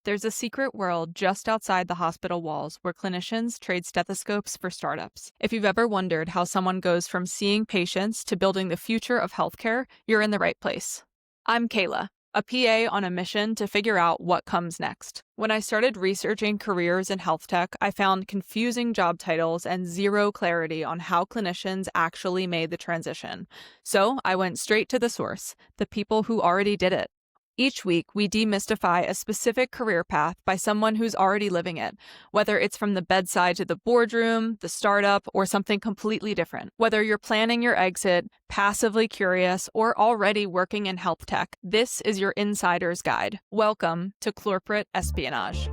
There's a secret world just outside the hospital walls where clinicians trade stethoscopes for startups. If you've ever wondered how someone goes from seeing patients to building the future of healthcare, you're in the right place. I'm Kayla, a PA on a mission to figure out what comes next. When I started researching careers in health tech, I found confusing job titles and zero clarity on how clinicians actually made the transition. So I went straight to the source, the people who already did it. Each week, we demystify a specific career path by someone who's already living it, whether it's from the bedside to the boardroom, the startup, or something completely different. Whether you're planning your exit, passively curious, or already working in health tech, this is your insider's guide. Welcome to Corporate Espionage.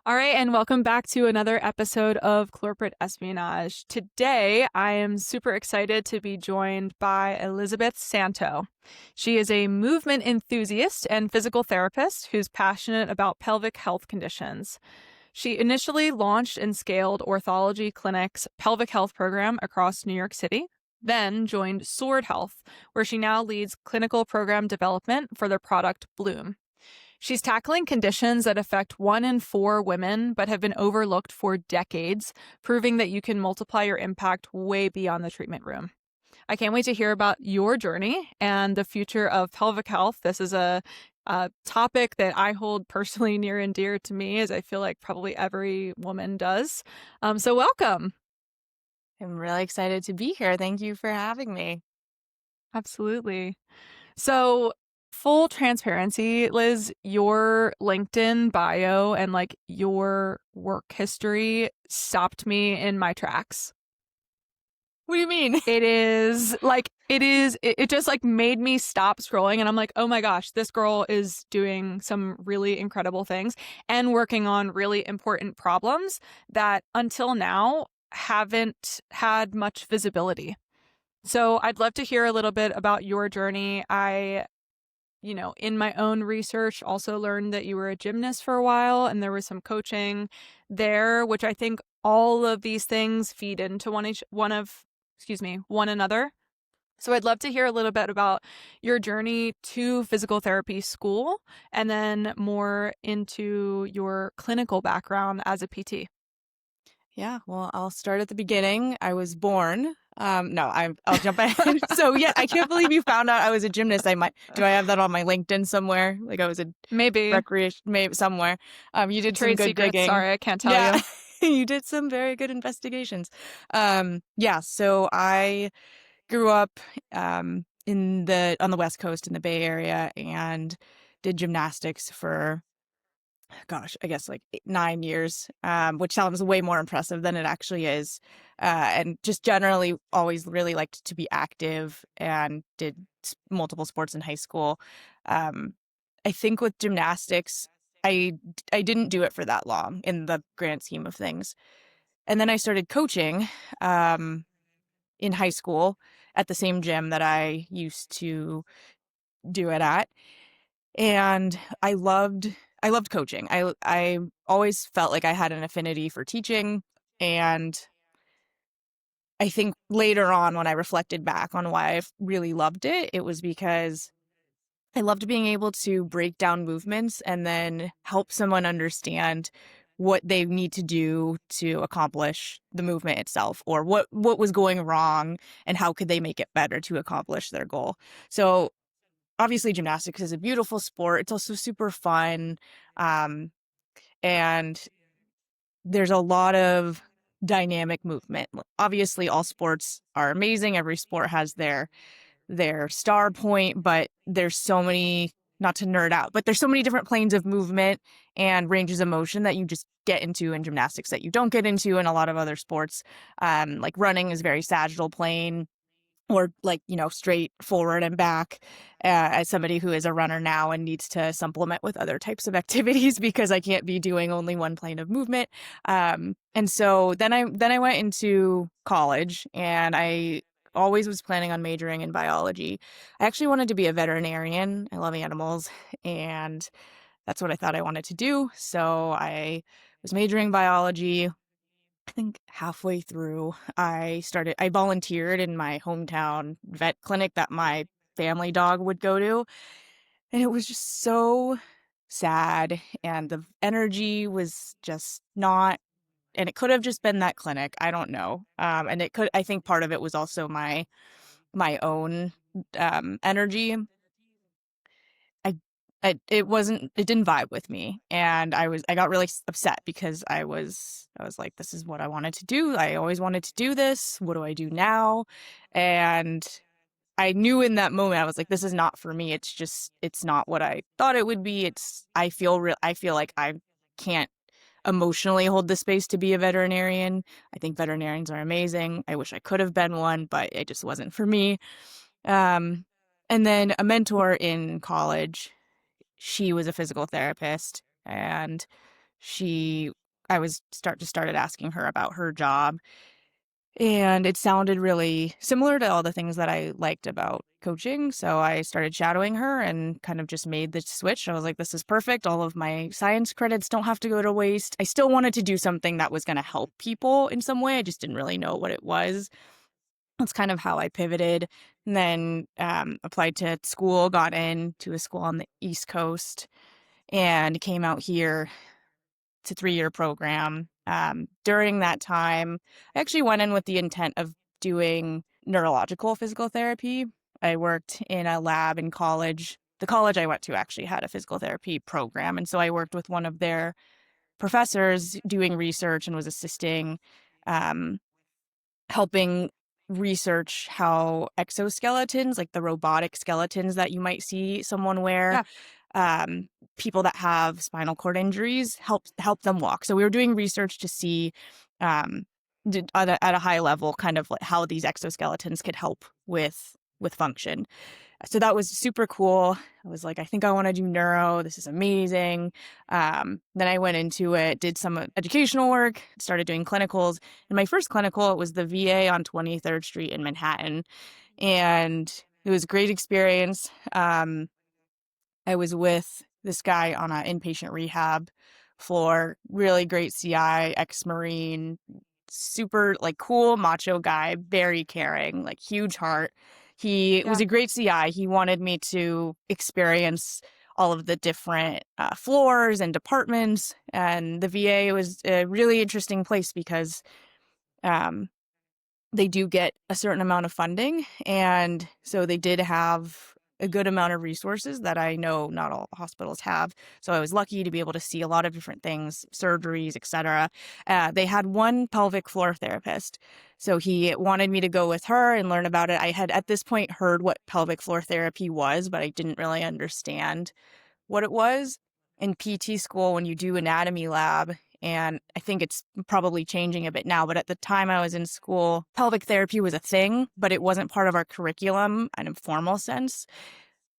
All right, and welcome back to another episode of Corporate Espionage. Today, I am super excited to be joined by Elizabeth Santo. She is a movement enthusiast and physical therapist who's passionate about pelvic health conditions. She initially launched and scaled Orthology Clinic's pelvic health program across New York City, then joined Sword Health, where she now leads clinical program development for their product Bloom. She's tackling conditions that affect 1 in 4 women but have been overlooked for decades, proving that you can multiply your impact way beyond the treatment room. I can't wait to hear about your journey and the future of pelvic health. This is a topic that I hold personally near and dear to me, as I feel like probably every woman does. So welcome. I'm really excited to be here. Thank you for having me. Absolutely. So full transparency, Liz, your LinkedIn bio and your work history stopped me in my tracks. What do you mean? It just made me stop scrolling, and I'm like, oh my gosh, this girl is doing some really incredible things and working on really important problems that until now haven't had much visibility. So I'd love to hear a little bit about your journey. In my own research, also learned that you were a gymnast for a while and there was some coaching there, which I think all of these things feed into one another. So I'd love to hear a little bit about your journey to physical therapy school and then more into your clinical background as a PT. Yeah, well, I'll start at the beginning. I was born. I'll jump ahead. So yeah, I can't believe you found out I was a gymnast. Do I have that on my LinkedIn somewhere? Like I was a Maybe recreation, maybe somewhere. You did some trade good secrets. digging. Sorry, I can't tell you. You did some very good investigations. So I grew up on the West Coast in the Bay Area and did gymnastics for I guess 9 years, which sounds way more impressive than it actually is. And just generally always really liked to be active and did multiple sports in high school. I think with gymnastics, I didn't do it for that long in the grand scheme of things. And then I started coaching in high school at the same gym that I used to do it at. And I loved coaching. I always felt like I had an affinity for teaching. And I think later on when I reflected back on why I really loved it, it was because I loved being able to break down movements and then help someone understand what they need to do to accomplish the movement itself, or what was going wrong and how could they make it better to accomplish their goal. So obviously gymnastics is a beautiful sport. It's also super fun. And there's a lot of dynamic movement. Obviously all sports are amazing. Every sport has their star point, but there's so many, not to nerd out, but there's so many different planes of movement and ranges of motion that you just get into in gymnastics that you don't get into in a lot of other sports. Like running is very sagittal plane, or straight forward and back, as somebody who is a runner now and needs to supplement with other types of activities because I can't be doing only one plane of movement. And so then I went into college and I always was planning on majoring in biology. I actually wanted to be a veterinarian. I love animals and that's what I thought I wanted to do. So I was majoring in biology, think halfway through, I volunteered in my hometown vet clinic that my family dog would go to. And it was just so sad. And the energy was just not, and it could have just been that clinic. I don't know. And I think part of it was also my own energy. I, it didn't vibe with me. And I got really upset because I was like, this is what I wanted to do. I always wanted to do this. What do I do now? And I knew in that moment, I was like, this is not for me. It's not what I thought it would be. I feel like I can't emotionally hold the space to be a veterinarian. I think veterinarians are amazing. I wish I could have been one, but it just wasn't for me. Um, and then a mentor in college, she was a physical therapist, and she, I was started asking her about her job, and it sounded really similar to all the things that I liked about coaching. So I started shadowing her and kind of just made the switch. I was like, this is perfect. All of my science credits don't have to go to waste. I still wanted to do something that was going to help people in some way. I just didn't really know what it was. That's kind of how I pivoted. And then applied to school, got into a school on the East Coast, and came out here. It's a 3-year program. During that time, I actually went in with the intent of doing neurological physical therapy. I worked in a lab in college. The college I went to actually had a physical therapy program. And so I worked with one of their professors doing research and was assisting, um, helping research how exoskeletons, like the robotic skeletons that you might see someone wear, Yeah. people that have spinal cord injuries, help them walk. So we were doing research to see, um, at a high level, kind of like how these exoskeletons could help with function. So that was super cool. I was like, I think I want to do neuro. This is amazing. Then I went into it, did some educational work, started doing clinicals. And my first clinical, it was the VA on 23rd Street in Manhattan. And it was a great experience. I was with this guy on an inpatient rehab floor, really great CI, ex-Marine, super like cool macho guy, very caring, like huge heart. He was Yeah. a great CI. He wanted me to experience all of the different floors and departments. And the VA was a really interesting place because um, they do get a certain amount of funding. And so they did have a good amount of resources that I know not all hospitals have. So I was lucky to be able to see a lot of different things, surgeries, etc. They had one pelvic floor therapist. So he wanted me to go with her and learn about it. I had at this point heard what pelvic floor therapy was, but I didn't really understand what it was. In PT school, when you do anatomy lab, and I think it's probably changing a bit now, but at the time I was in school, pelvic therapy was a thing, but it wasn't part of our curriculum in a formal sense.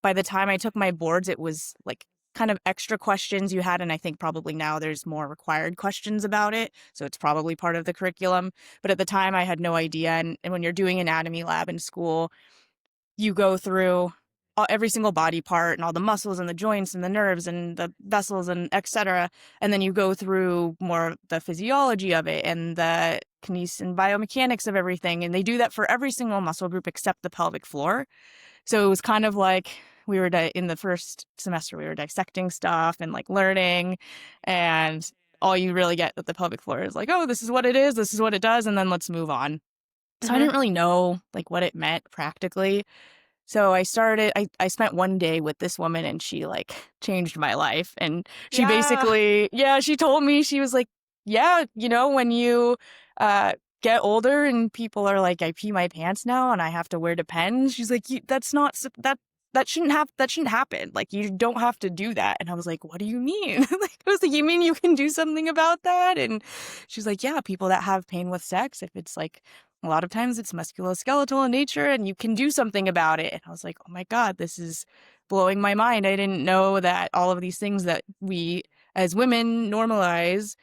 By the time I took my boards, it was like kind of extra questions you had, and I think probably now there's more required questions about it, so it's probably part of the curriculum. But at the time, I had no idea, and when you're doing anatomy lab in school, you go through every single body part and all the muscles and the joints and the nerves and the vessels and etc. And then you go through more of the physiology of it and the kinesics and biomechanics of everything. And they do that for every single muscle group except the pelvic floor. So it was kind of like we were in the first semester, we were dissecting stuff and like learning. And all you really get with the pelvic floor is like, oh, this is what it is. This is what it does. And then let's move on. So I Mm-hmm. didn't really know like what it meant practically. So I spent one day with this woman and she like changed my life. And she Yeah. basically, yeah, she told me, she was like, yeah, when you uh, get older and people are like, I pee my pants now and I have to wear Depends. She's like, that's not, that shouldn't happen. Like, you don't have to do that. And I was like, what do you mean? Like, I was like, you mean you can do something about that? And she's like, yeah, people that have pain with sex, if it's like, a lot of times it's musculoskeletal in nature and you can do something about it. And I was like, oh my God, this is blowing my mind. I didn't know that all of these things that we as women normalize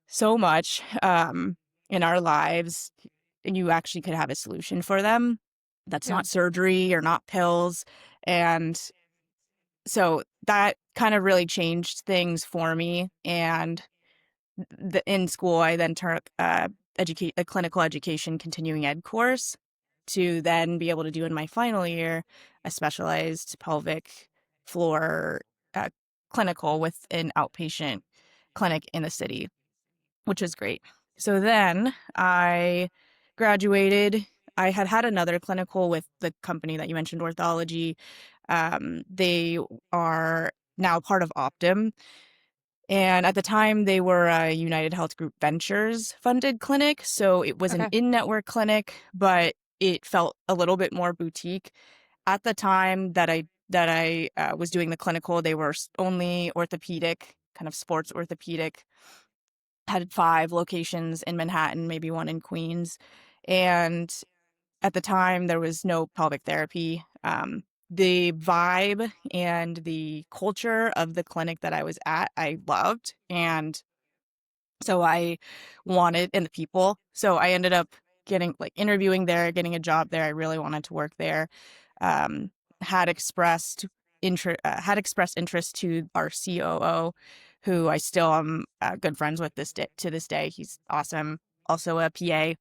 so much in our lives, and you actually could have a solution for them. That's Yeah. not surgery or not pills. And so that kind of really changed things for me. And in school, I then took a clinical education continuing ed course to then be able to do in my final year a specialized pelvic floor uh, clinical with an outpatient clinic in the city, which was great. So then I graduated. I had had another clinical with the company that you mentioned, Orthology. They are now part of Optum. And at the time, they were a United Health Group Ventures funded clinic. So it was an Okay. in-network clinic, but it felt a little bit more boutique. At the time that I was doing the clinical, they were only orthopedic, kind of sports orthopedic, had 5 locations in Manhattan, maybe 1 in Queens. And at the time, there was no pelvic therapy. The vibe and the culture of the clinic that I was at, I loved. And so I wanted, and the people. So I ended up getting, like, interviewing there, getting a job there. I really wanted to work there. Um, had expressed had expressed interest to our COO, who I still am good friends with to this day. He's awesome. Also a PA.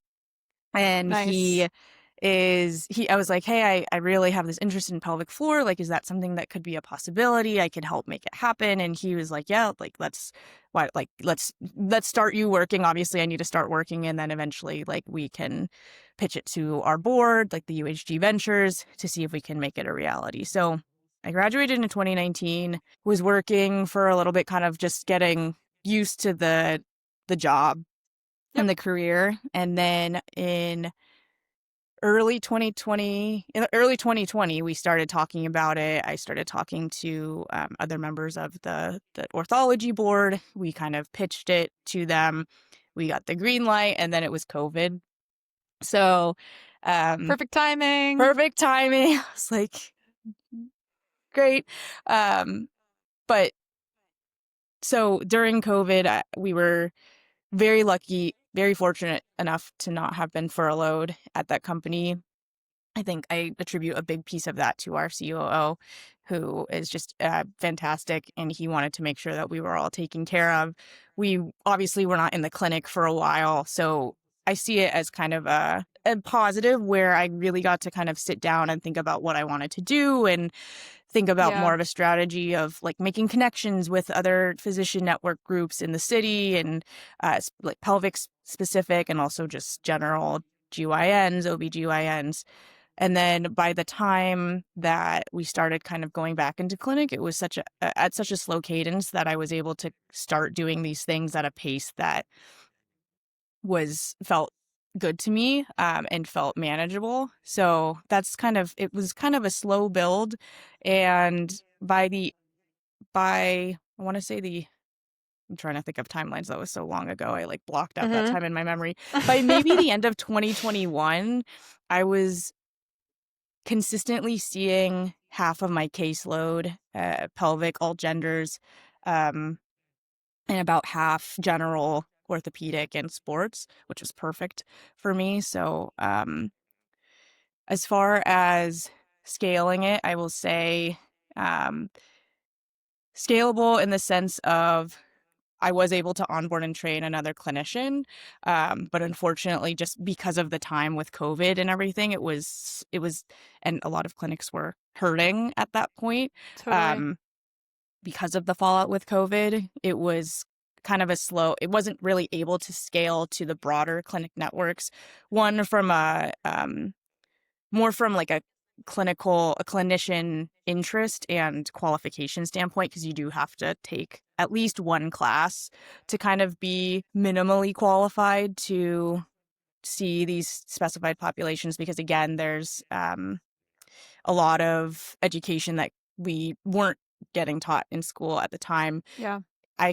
And Nice. I was like, hey, I really have this interest in pelvic floor. Like, is that something that could be a possibility? I could help make it happen. And he was like, yeah, like, let's start you working. Obviously I need to start working. And then eventually, like, we can pitch it to our board, like the UHG Ventures, to see if we can make it a reality. So I graduated in 2019, was working for a little bit, kind of just getting used to the job Yep. and the career. And then in early 2020, we started talking about it. I started talking to other members of the orthology board. We kind of pitched it to them. We got the green light, and then it was COVID. So, Perfect timing. perfect timing. I was like, great. Um, but so during COVID, we were very lucky, very fortunate enough to not have been furloughed at that company. I think I attribute a big piece of that to our COO, who is just fantastic, and he wanted to make sure that we were all taken care of. We obviously were not in the clinic for a while, so I see it as kind of a positive, where I really got to kind of sit down and think about what I wanted to do, and think about Yeah. more of a strategy of, like, making connections with other physician network groups in the city, and like pelvic specific, and also just general GYNs, OBGYNs. And then by the time that we started kind of going back into clinic, it was at such a slow cadence that I was able to start doing these things at a pace that felt good to me, and felt manageable. So it was kind of a slow build. And by I want to say I'm trying to think of timelines. That was so long ago. I, like, blocked out that Mm-hmm. time in my memory. By maybe the end of 2021, I was consistently seeing half of my caseload, pelvic, all genders, um, and about half general orthopedic and sports, which was perfect for me. So, as far as scaling it, I will say, um, scalable in the sense of I was able to onboard and train another clinician, but unfortunately, just because of the time with COVID and everything, and a lot of clinics were hurting at that point. Totally. Um, because of the fallout with COVID, it was kind of it wasn't really able to scale to the broader clinic networks. One from more from, like, a clinician interest and qualification standpoint, because you do have to take at least one class to kind of be minimally qualified to see these specified populations, because again, there's a lot of education that we weren't getting taught in school at the time. Yeah. I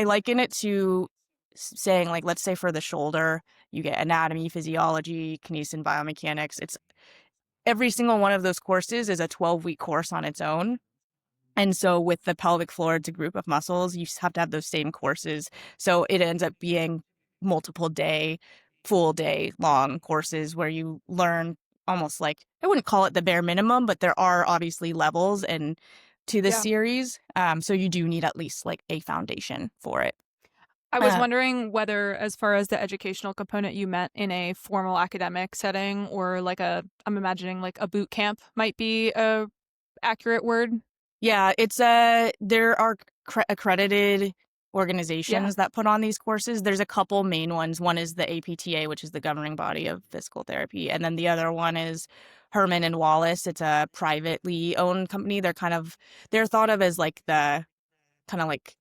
liken it to saying, like, let's say for the shoulder, you get anatomy, physiology, kinesis, and biomechanics. It's every single one of those courses is a 12-week course on its own. And so with the pelvic floor, it's a group of muscles. You just have to have those same courses. So it ends up being full day long courses where you learn almost, like, I wouldn't call it the bare minimum, but there are obviously levels and to the Yeah. series. So you do need at least, like, a foundation for it. I was Uh, wondering whether, as far as the educational component, you meant in a formal academic setting or like I'm imagining like a boot camp might be a accurate word. yeah, there are accredited Yeah. organizations that put on these courses. There's a couple main ones. One is the APTA, which is the governing body of physical therapy, and then the other one is Herman and Wallace. It's a privately owned company. They're thought of as like the kind of like,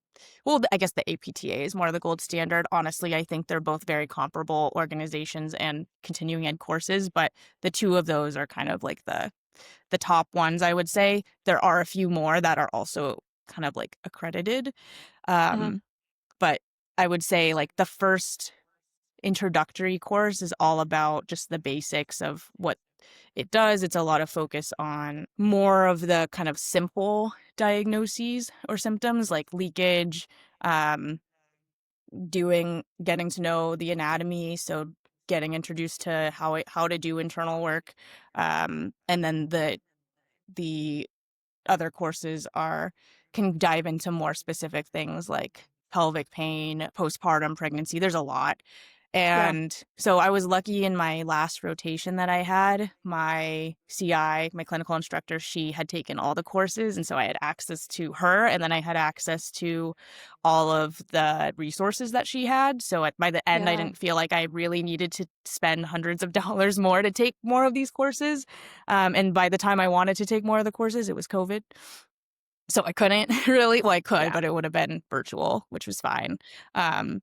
well, I guess the APTA is more the gold standard. Honestly, I think they're both very comparable organizations and continuing ed courses, but the two of those are kind of like the top ones, I would say. There are a few more that are also kind of like accredited. Uh-huh. Um, but I would say like the first introductory course is all about just the basics of what it does. It's a lot of focus on more of the kind of simple diagnoses or symptoms like leakage, um, getting to know the anatomy. So getting introduced to how to do internal work. And then the other courses can dive into more specific things like pelvic pain, postpartum pregnancy. There's a lot. Yeah. And so I was lucky in my last rotation that I had. My CI, my clinical instructor, she had taken all the courses. And so I had access to her. And then I had access to all of the resources that she had. So by the end, I Yeah. didn't feel like I really needed to spend hundreds of dollars more to take more of these courses. And by the time I wanted to take more of the courses, it was COVID. So I couldn't really, well, I could, Yeah. but it would have been virtual, which was fine. Um,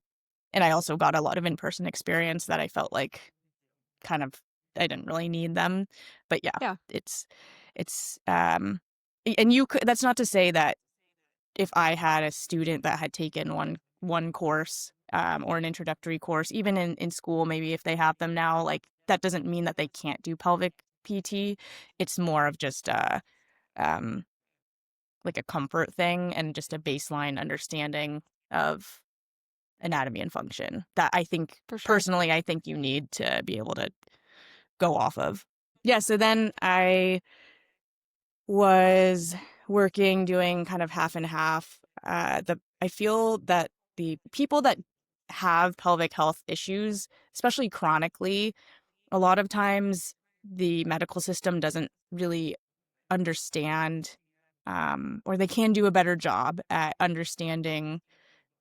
and I also got a lot of in-person experience that I felt like kind of I didn't really need them. But yeah, Yeah. it's and you could, that's not to say that if I had a student that had taken one course or an introductory course, even in school, maybe if they have them now, like that doesn't mean that they can't do pelvic PT. It's more of just um like a comfort thing and just a baseline understanding of anatomy and function that I think For sure. personally I think you need to be able to go off of. Yeah, so then I was working doing kind of half and half. The I feel that the people that have pelvic health issues, especially chronically, a lot of times the medical system doesn't really understand, or they can do a better job at understanding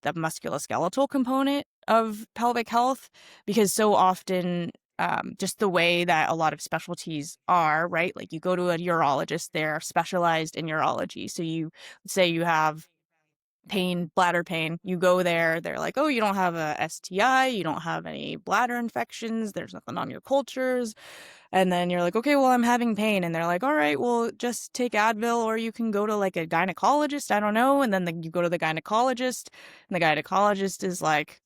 the musculoskeletal component of pelvic health, because so often just the way that a lot of specialties are, right? Like you go to a urologist, they're specialized in urology. So you say you have pain, bladder pain, you go there, they're like, oh, you don't have a STI, you don't have any bladder infections, there's nothing on your cultures. And then you're like, okay, well, I'm having pain. And they're like, all right, well, just take Advil or you can go to like a gynecologist. I don't know. And then you go to the gynecologist and the gynecologist is like,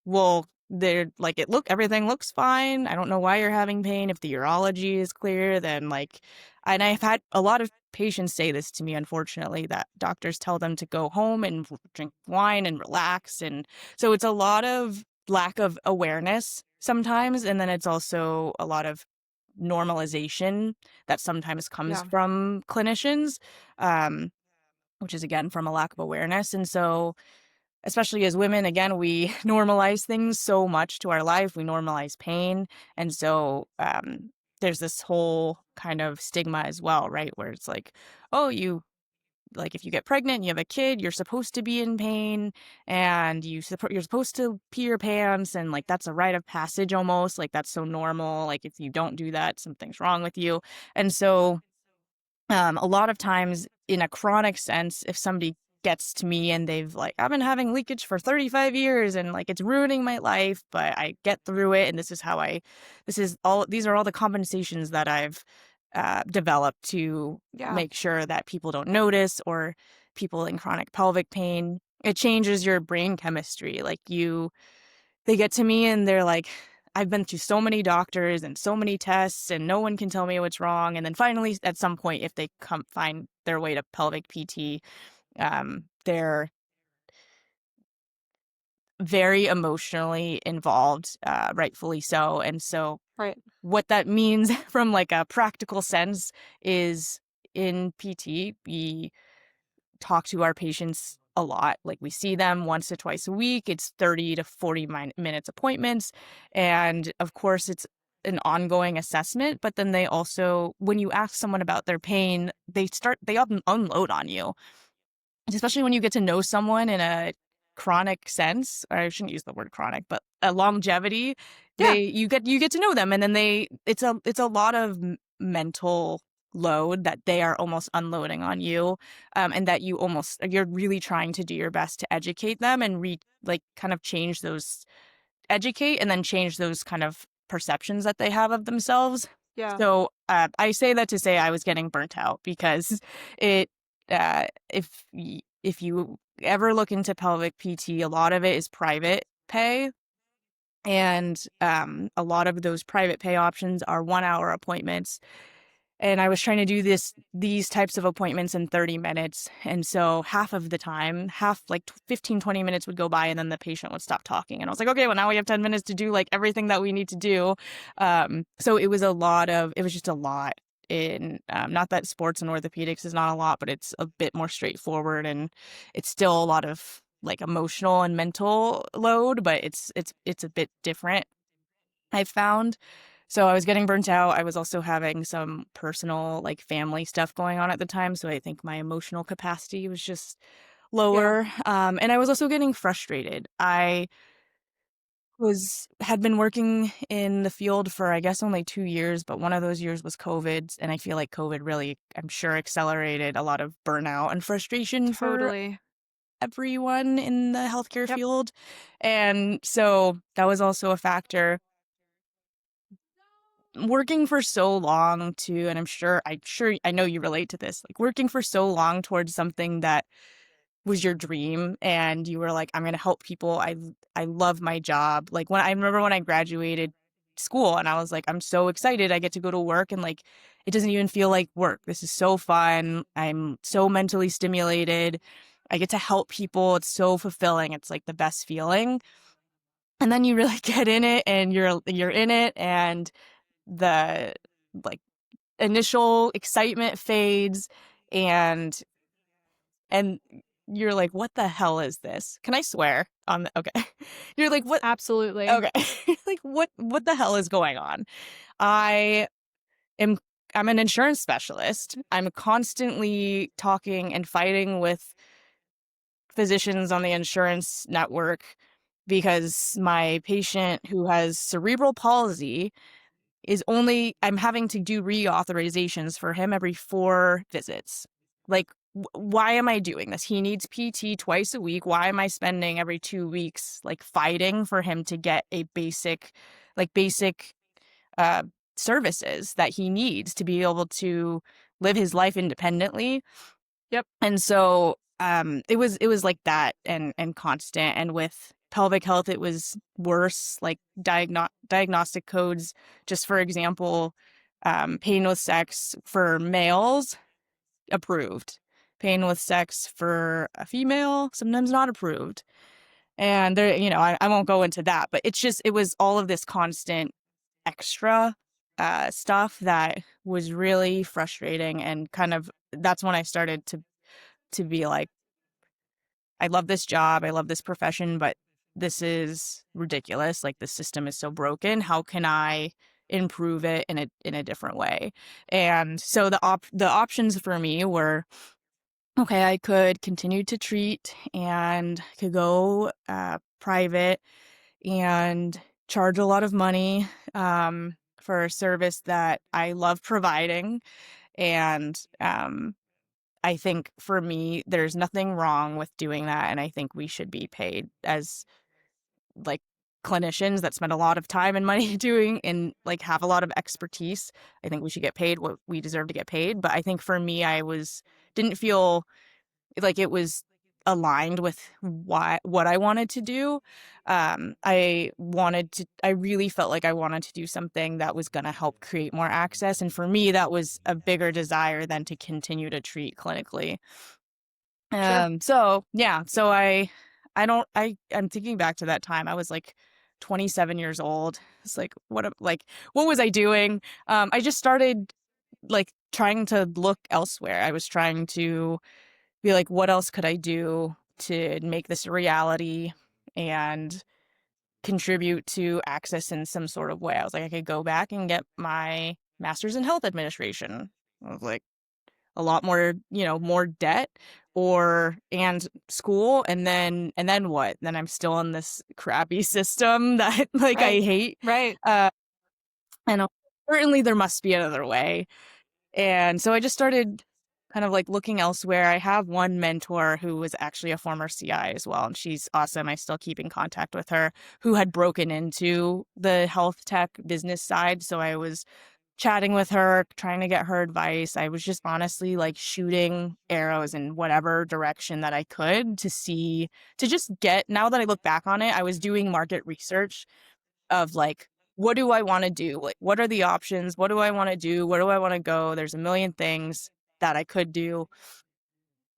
well, they're like, everything looks fine. I don't know why you're having pain. If the urology is clear, then like, and I've had a lot of patients say this to me, unfortunately, that doctors tell them to go home and drink wine and relax. And so it's a lot of lack of awareness sometimes. And then it's also a lot of normalization that sometimes comes Yeah. from clinicians, um, which is again from a lack of awareness. And so especially as women, again, we normalize things so much to our life. We normalize pain. And so there's this whole kind of stigma as well, right? Where it's like, oh, like if you get pregnant and you have a kid, you're supposed to be in pain and you're supposed to pee your pants. And like, that's a rite of passage almost. Like that's so normal. Like if you don't do that, something's wrong with you. And so a lot of times in a chronic sense, if somebody gets to me and they've like, I've been having leakage for 35 years and like it's ruining my life, but I get through it. And these are all the compensations that I've developed to Yeah. make sure that people don't notice, or people in chronic pelvic pain. It changes your brain chemistry. They get to me and they're like, I've been to so many doctors and so many tests and no one can tell me what's wrong. And then finally, at some point, if they come find their way to pelvic PT, they're very emotionally involved, rightfully so. And so Right. what that means from like a practical sense is in PT, we talk to our patients a lot. Like we see them once to twice a week. It's 30 to 40 minutes appointments. And of course, it's an ongoing assessment. But then they also, when you ask someone about their pain, they unload on you, especially when you get to know someone in a chronic sense, or I shouldn't use the word chronic, but a longevity. Yeah. You get to know them, and then it's a lot of mental load that they are almost unloading on you, and that you're really trying to do your best to educate them and kind of educate and then change those kind of perceptions that they have of themselves. Yeah. So I say that to say I was getting burnt out because it if you ever look into pelvic PT, a lot of it is private pay. And a lot of those private pay options are 1 hour appointments. And I was trying to do these types of appointments in 30 minutes. And so half of the time, like 15, 20 minutes would go by and then the patient would stop talking. And I was like, okay, well, now we have 10 minutes to do like everything that we need to do. So it was just a lot in, not that sports and orthopedics is not a lot, but it's a bit more straightforward, and it's still a lot of like emotional and mental load, but it's a bit different, I've found. So I was getting burnt out. I was also having some personal, like family stuff going on at the time. So I think my emotional capacity was just Yeah. lower. And I was also getting frustrated. I had been working in the field for, I guess, only 2 years, but one of those years was COVID. And I feel like COVID really, I'm sure, accelerated a lot of burnout and frustration for Totally. everyone in the healthcare Yep. field. And so that was also a factor. Working for so long too, and I know you relate to this, like working for so long towards something that was your dream, and you were like, I'm going to help people. I love my job. Like I remember when I graduated school and I was like, I'm so excited. I get to go to work, and like it doesn't even feel like work. This is so fun. I'm so mentally stimulated. I get to help people. It's so fulfilling. It's like the best feeling. And then you really get in it, and you're in it, and the like initial excitement fades, and and you're like, what the hell is this? Can I swear on okay. You're like, what? Absolutely. Okay. Like what the hell is going on? I am I'm an insurance specialist. I'm constantly talking and fighting with physicians on the insurance network because my patient who has cerebral palsy I'm having to do reauthorizations for him every 4 visits. Like, why am I doing this? He needs PT twice a week. Why am I spending every 2 weeks, like, fighting for him to get a basic uh, services that he needs to be able to live his life independently? Yep. And so it was like that, and constant. And with pelvic health it was worse, like diagnostic codes. Just for example, pain with sex for males approved, pain with sex for a female sometimes not approved. And there, I won't go into that, but it was all of this constant extra stuff that was really frustrating. And kind of that's when I started to be like, I love this job, I love this profession, but this is ridiculous. Like, the system is so broken. How can I improve it in a different way? And so the options for me were, okay, I could continue to treat and could go private and charge a lot of money for a service that I love providing. And I think for me, there's nothing wrong with doing that. And I think we should be paid as like clinicians that spend a lot of time and money doing and like have a lot of expertise. I think we should get paid what we deserve to get paid. But I think for me, didn't feel like it was aligned with what I wanted to do. I really felt like I wanted to do something that was going to help create more access. And for me, that was a bigger desire than to continue to treat clinically. Sure. So yeah, so I'm thinking back to that time. I was like 27 years old. It's like, what was I doing? I just started like trying to look elsewhere. I was trying to be like, what else could I do to make this a reality and contribute to access in some sort of way. I was like, I could go back and get my master's in health administration. I was like, a lot more, more debt and school, and then what? Then I'm still in this crappy system that like I Right. hate. Right. Uh, and certainly there must be another way. And so I just started kind of like looking elsewhere. I have one mentor who was actually a former CI as well, and she's awesome. I still keep in contact with her, who had broken into the health tech business side. So I was chatting with her, trying to get her advice. I was just honestly like shooting arrows in whatever direction that I could to just get, now that I look back on it, I was doing market research of like, what do I want to do? Like, what are the options? What do I want to do? Where do I want to go? There's a million things that I could do.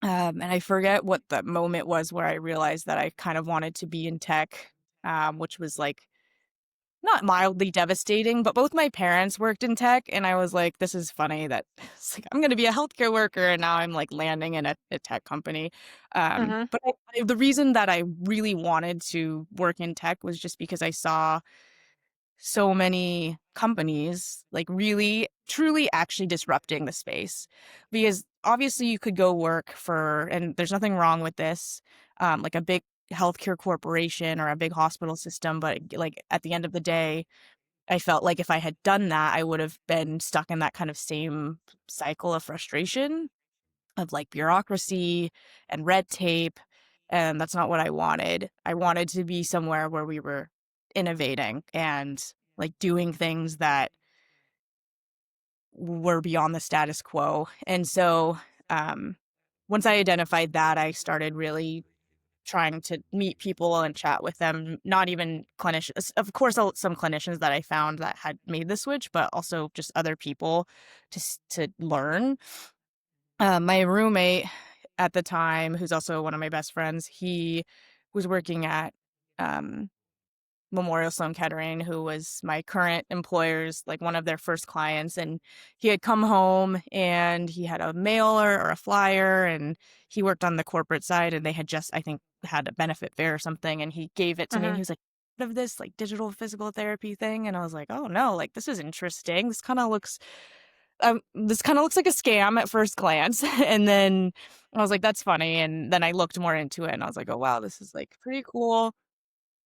And I forget what the moment was where I realized that I kind of wanted to be in tech, which was like not mildly devastating, but both my parents worked in tech. And I was like, this is funny that it's like, I'm going to be a healthcare worker. And now I'm like landing in a tech company. Mm-hmm. But the reason that I really wanted to work in tech was just because I saw so many companies like really truly actually disrupting the space, because obviously you could go work for, and there's nothing wrong with this, like a big healthcare corporation or a big hospital system, but like at the end of the day, I felt like if I had done that, I would have been stuck in that kind of same cycle of frustration of like bureaucracy and red tape. And that's not what I wanted. I wanted to be somewhere where we were innovating and like doing things that were beyond the status quo. And so um, once I identified that, I started really trying to meet people and chat with them, not even clinicians. Of course, some clinicians that I found that had made the switch, but also just other people to learn. My roommate at the time, who's also one of my best friends, he was working at um, Memorial Sloan Kettering, who was my current employer's, like one of their first clients. And he had come home and he had a mailer or a flyer, and he worked on the corporate side, and they had just, I think, had a benefit fair or something. And he gave it to me and Mm-hmm. he was like, of this like digital physical therapy thing. And I was like, oh no, like this is interesting. This kind of looks like a scam at first glance. And then I was like, that's funny. And then I looked more into it and I was like, oh wow, this is like pretty cool.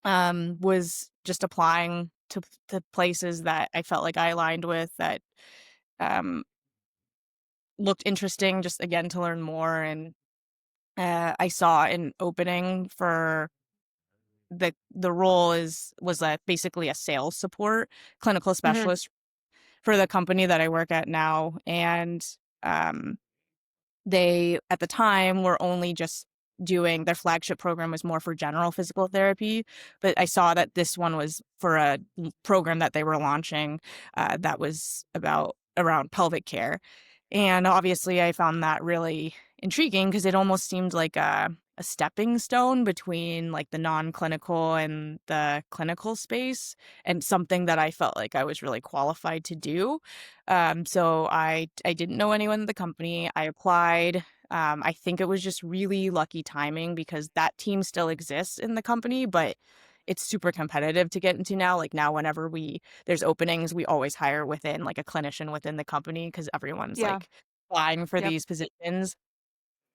Was just applying to places that I felt like I aligned with, that um looked interesting, just again to learn more. And I saw an opening for the role was basically a sales support clinical Mm-hmm. specialist for the company that I work at now. And um they at the time were only just doing, their flagship program was more for general physical therapy, but I saw that this one was for a program that they were launching that was about around pelvic care. And obviously I found that really intriguing because it almost seemed like a stepping stone between like the non-clinical and the clinical space, and something that I felt like I was really qualified to do. So I didn't know anyone in the company. I applied. I think it was just really lucky timing because that team still exists in the company, but it's super competitive to get into now. Like now, whenever there's openings, we always hire within like a clinician within the company because everyone's Yeah. like applying for Yep. these positions.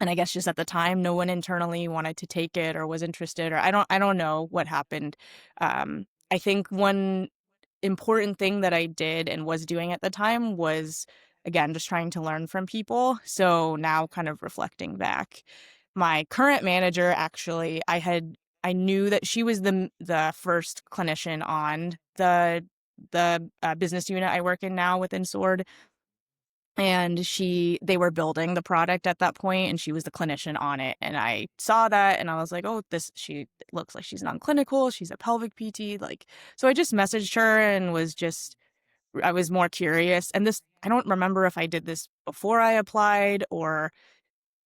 And I guess just at the time, no one internally wanted to take it or was interested, or I don't know what happened. I think one important thing that I did and was doing at the time was, again, just trying to learn from people. So now kind of reflecting back, my current manager, actually, I knew that she was the first clinician on the business unit I work in now within Sword. And they were building the product at that point, and she was the clinician on it. And I saw that and I was like, oh, she looks like she's non-clinical. She's a pelvic PT. Like, so I just messaged her and I was more curious. And I don't remember if I did this before I applied or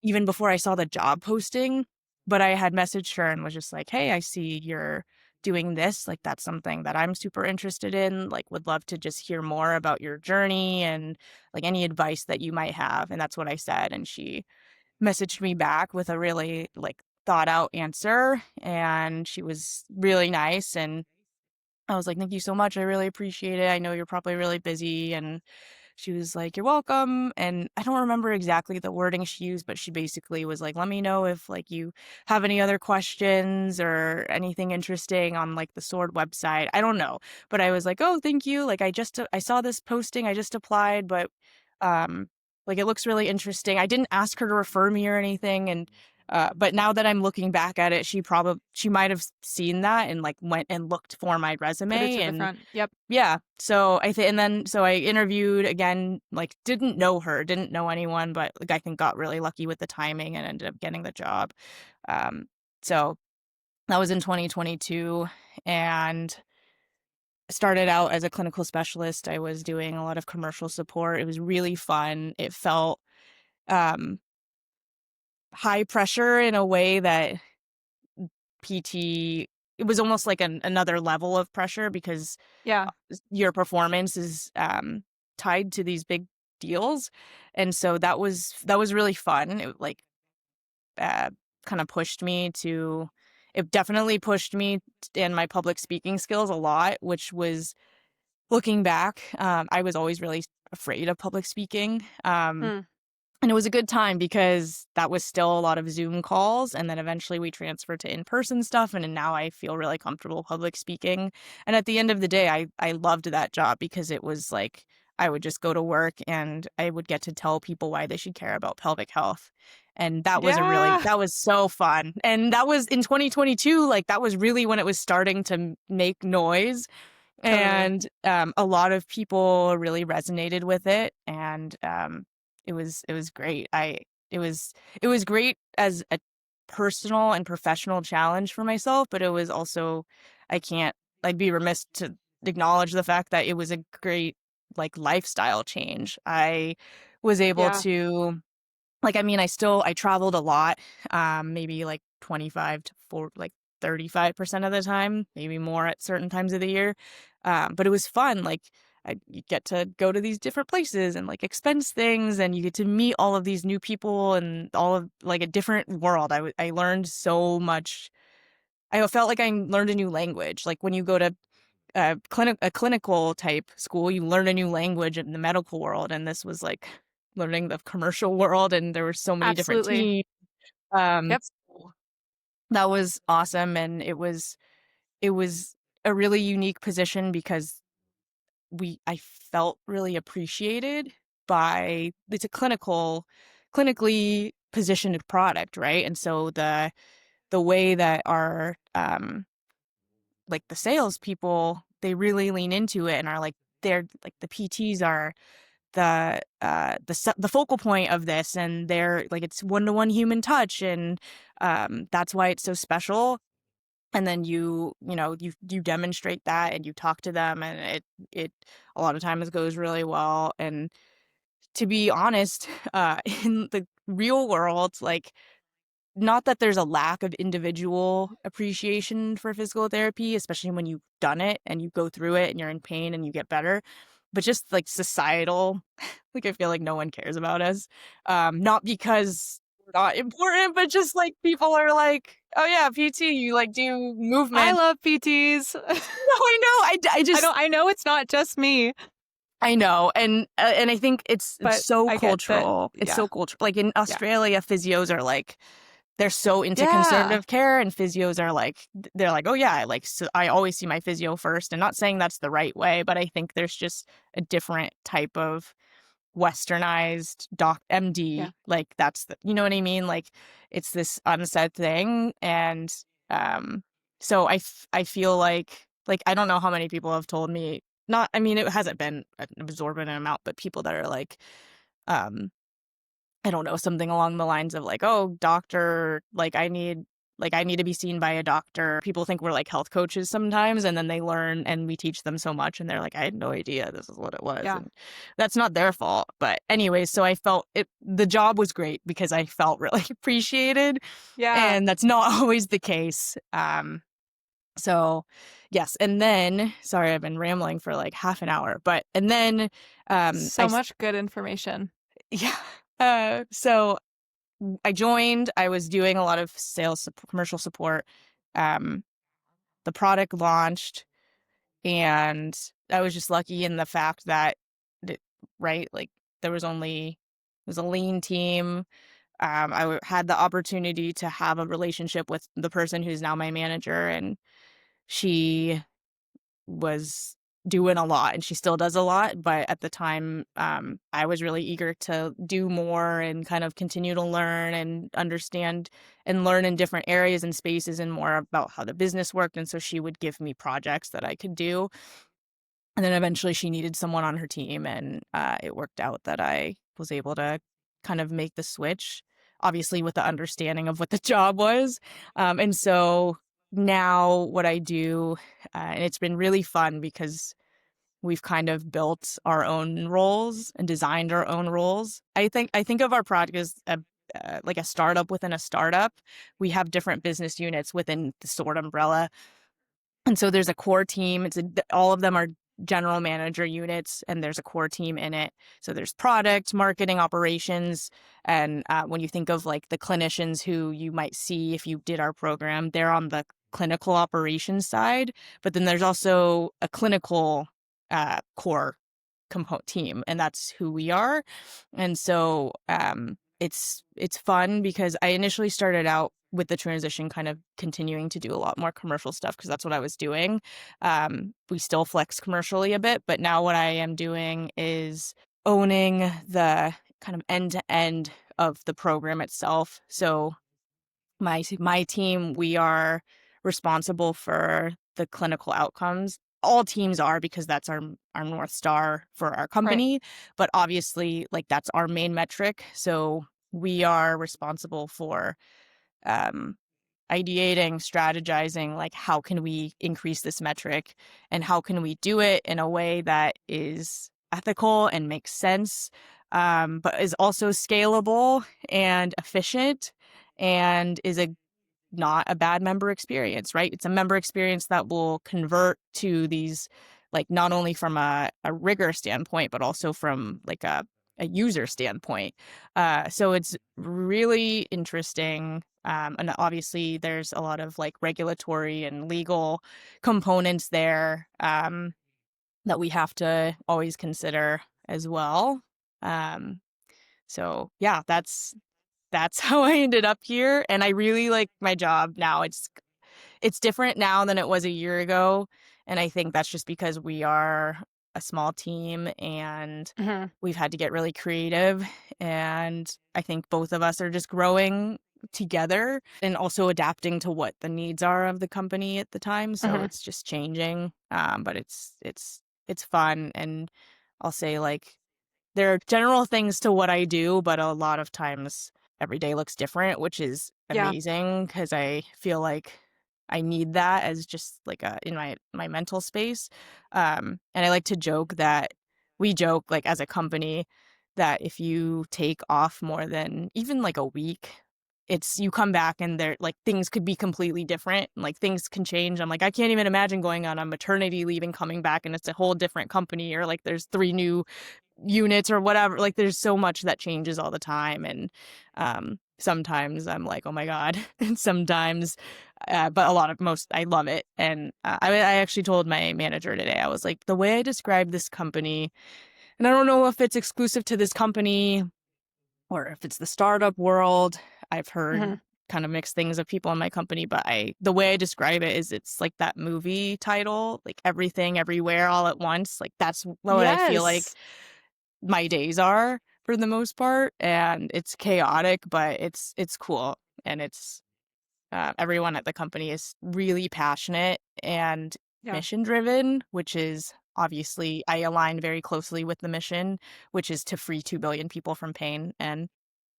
even before I saw the job posting, but I had messaged her and was just like, hey, I see you're doing this. Like, that's something that I'm super interested in. Like, would love to just hear more about your journey and like any advice that you might have. And that's what I said. And she messaged me back with a really like thought out answer, and she was really nice. And I was like, thank you so much. I really appreciate it. I know you're probably really busy. And she was like, you're welcome. And I don't remember exactly the wording she used, but she basically was like, let me know if like you have any other questions or anything interesting on like the Sword website. I don't know. But I was like, oh, thank you. Like I saw this posting, I just applied, but um like it looks really interesting. I didn't ask her to refer me or anything. And but now that I'm looking back at it, she might have seen that and like went and looked for my Put it resume. to the And front. Yep. yeah, so I think, and then so I interviewed again, like didn't know her, didn't know anyone, but like I think got really lucky with the timing and ended up getting the job. Um, so that was in 2022, and started out as a clinical specialist. I was doing a lot of commercial support. It was really fun. It felt um high pressure in a way that PT, it was almost like another level of pressure because Yeah. your performance is tied to these big deals. And so that was really fun. It like uh, kind of pushed me to, it definitely pushed me in my public speaking skills a lot, which was, looking back, I was always really afraid of public speaking. Hmm. And it was a good time because that was still a lot of Zoom calls. And then eventually we transferred to in-person stuff. And now I feel really comfortable public speaking. And at the end of the day, I loved that job because it was like I would just go to work and I would get to tell people why they should care about pelvic health. And Yeah. that was so fun. And that was in 2022, like that was really when it was starting to make noise. Totally. And a lot of people really resonated with it. And it was great. It was great as a personal and professional challenge for myself, but it was also, I'd be remiss to acknowledge the fact that it was a great like lifestyle change. I was able Yeah. to, like, I mean, I traveled a lot, maybe like 25 to 35% of the time, maybe more at certain times of the year. But it was fun. Like, you get to go to these different places and like expense things, and you get to meet all of these new people and all of like a different world. I learned so much. I felt like I learned a new language. Like when you go to a clinical type school, you learn a new language in the medical world, and this was like learning the commercial world, and there were so many different Absolutely. teams. Yep. So that was awesome, and it was a really unique position because I felt really appreciated by, it's a clinically positioned product, right? And so the way that our like the salespeople, they really lean into it and are like, they're like, the PTs are the focal point of this, and they're like, it's one-to-one human touch, and that's why it's so special. And then you demonstrate that and you talk to them, and it a lot of times goes really well. And to be honest, in the real world, like, not that there's a lack of individual appreciation for physical therapy, especially when you've done it and you go through it and you're in pain and you get better, but just like societal, like I feel like no one cares about us. Not because we're not important, but just like people are like, oh yeah, PT, you like do I movement. love PTs. No, I know. I just I know it's not just me, I know, and I think it's but so I get that. cultural. It's Yeah. so cultural. Like in Yeah. Australia, physios are like, they're so into Yeah. conservative care, and physios are like, they're like, oh yeah, I always see my physio first. And not saying that's the right way, but I think there's just a different type of westernized doc Yeah. MD. Like that's you know what I mean? Like it's this unsaid thing. And um so I feel like I don't know how many people have told me, not, I mean, it hasn't been an absorbent amount, but people that are like, um I don't know, something along the lines of like, "Oh, doctor, like I need to be seen by a doctor." People think we're like health coaches sometimes, and then they learn and we teach them so much, and they're like, "I had no idea this is what it was." Yeah. And that's not their fault. But anyways, so I felt the job was great because I felt really appreciated, Yeah. and that's not always the case. So yes, and then, sorry, I've been rambling for like half an hour, but and then I So much good information. yeah. So I joined, I was doing a lot of sales, commercial support. Um, the product launched, and I was just lucky in the fact that, right, like there was only, it was a lean team. Had the opportunity to have a relationship with the person who's now my manager, and she was doing a lot, and she still does a lot. But at the time, I was really eager to do more and kind of continue to learn and understand and learn in different areas and spaces and more about how the business worked. And so she would give me projects that I could do. And then eventually she needed someone on her team, and it worked out that I was able to kind of make the switch, obviously with the understanding of what the job was. And so now what I do, and it's been really fun because we've kind of built our own roles and designed our own roles. I think of our project as like a startup within a startup. We have different business units within the SWORD umbrella, and so there's a core team. All of them are general manager units, and there's a core team in it. So there's product, marketing, operations. And when you think of like the clinicians who you might see if you did our program, they're on the clinical operations side. But then there's also a clinical core component team, and that's who we are. And so it's fun because I initially started out with the transition kind of continuing to do a lot more commercial stuff because that's what I was doing. We still flex commercially a bit, but now what I am doing is owning the kind of end to end of the program itself. So my team, we are responsible for the clinical outcomes. All teams are, because that's our North Star for our Right. company. But obviously, like that's our main metric. So we are responsible for um, ideating, strategizing, like how can we increase this metric and how can we do it in a way that is ethical and makes sense, but is also scalable and efficient and is a not a bad member experience, right? It's a member experience that will convert to these, like not only from a rigor standpoint, but also from like a user standpoint. So it's really interesting. And obviously there's a lot of like regulatory and legal components there that we have to always consider as well. Um, so yeah, that's how I ended up here, and I really like my job now. It's different now than it was a year ago, and I think that's just because we are a small team and Mhm. we've had to get really creative, and I think both of us are just growing together and also adapting to what the needs are of the company at the time, so Mhm. it's just changing. But it's fun, and I'll say like there are general things to what I do, but a lot of times every day looks different, which is Yeah. amazing because I feel like I need that as just like in my mental space. And I like to joke that we joke like as a company that if you take off more than even like a week, it's you come back and there like things could be completely different. Like things can change. I'm like, I can't even imagine going on a maternity leave and coming back and it's a whole different company, or like there's 3 new units or whatever. Like there's so much that changes all the time, and sometimes I'm like, oh my god, and sometimes but a lot of most I love it. And I actually told my manager today, I was like, the way I describe this company, and I don't know if it's exclusive to this company or if it's the startup world. I've heard Mhm. kind of mixed things of people in my company, but the way I describe it is it's like that movie title, like everything everywhere all at once. Like that's what I feel like Yes. my days are for the most part, and it's chaotic, but it's cool, and it's everyone at the company is really passionate and Yeah. mission driven, which is obviously I align very closely with the mission, which is to free 2 billion people from pain. And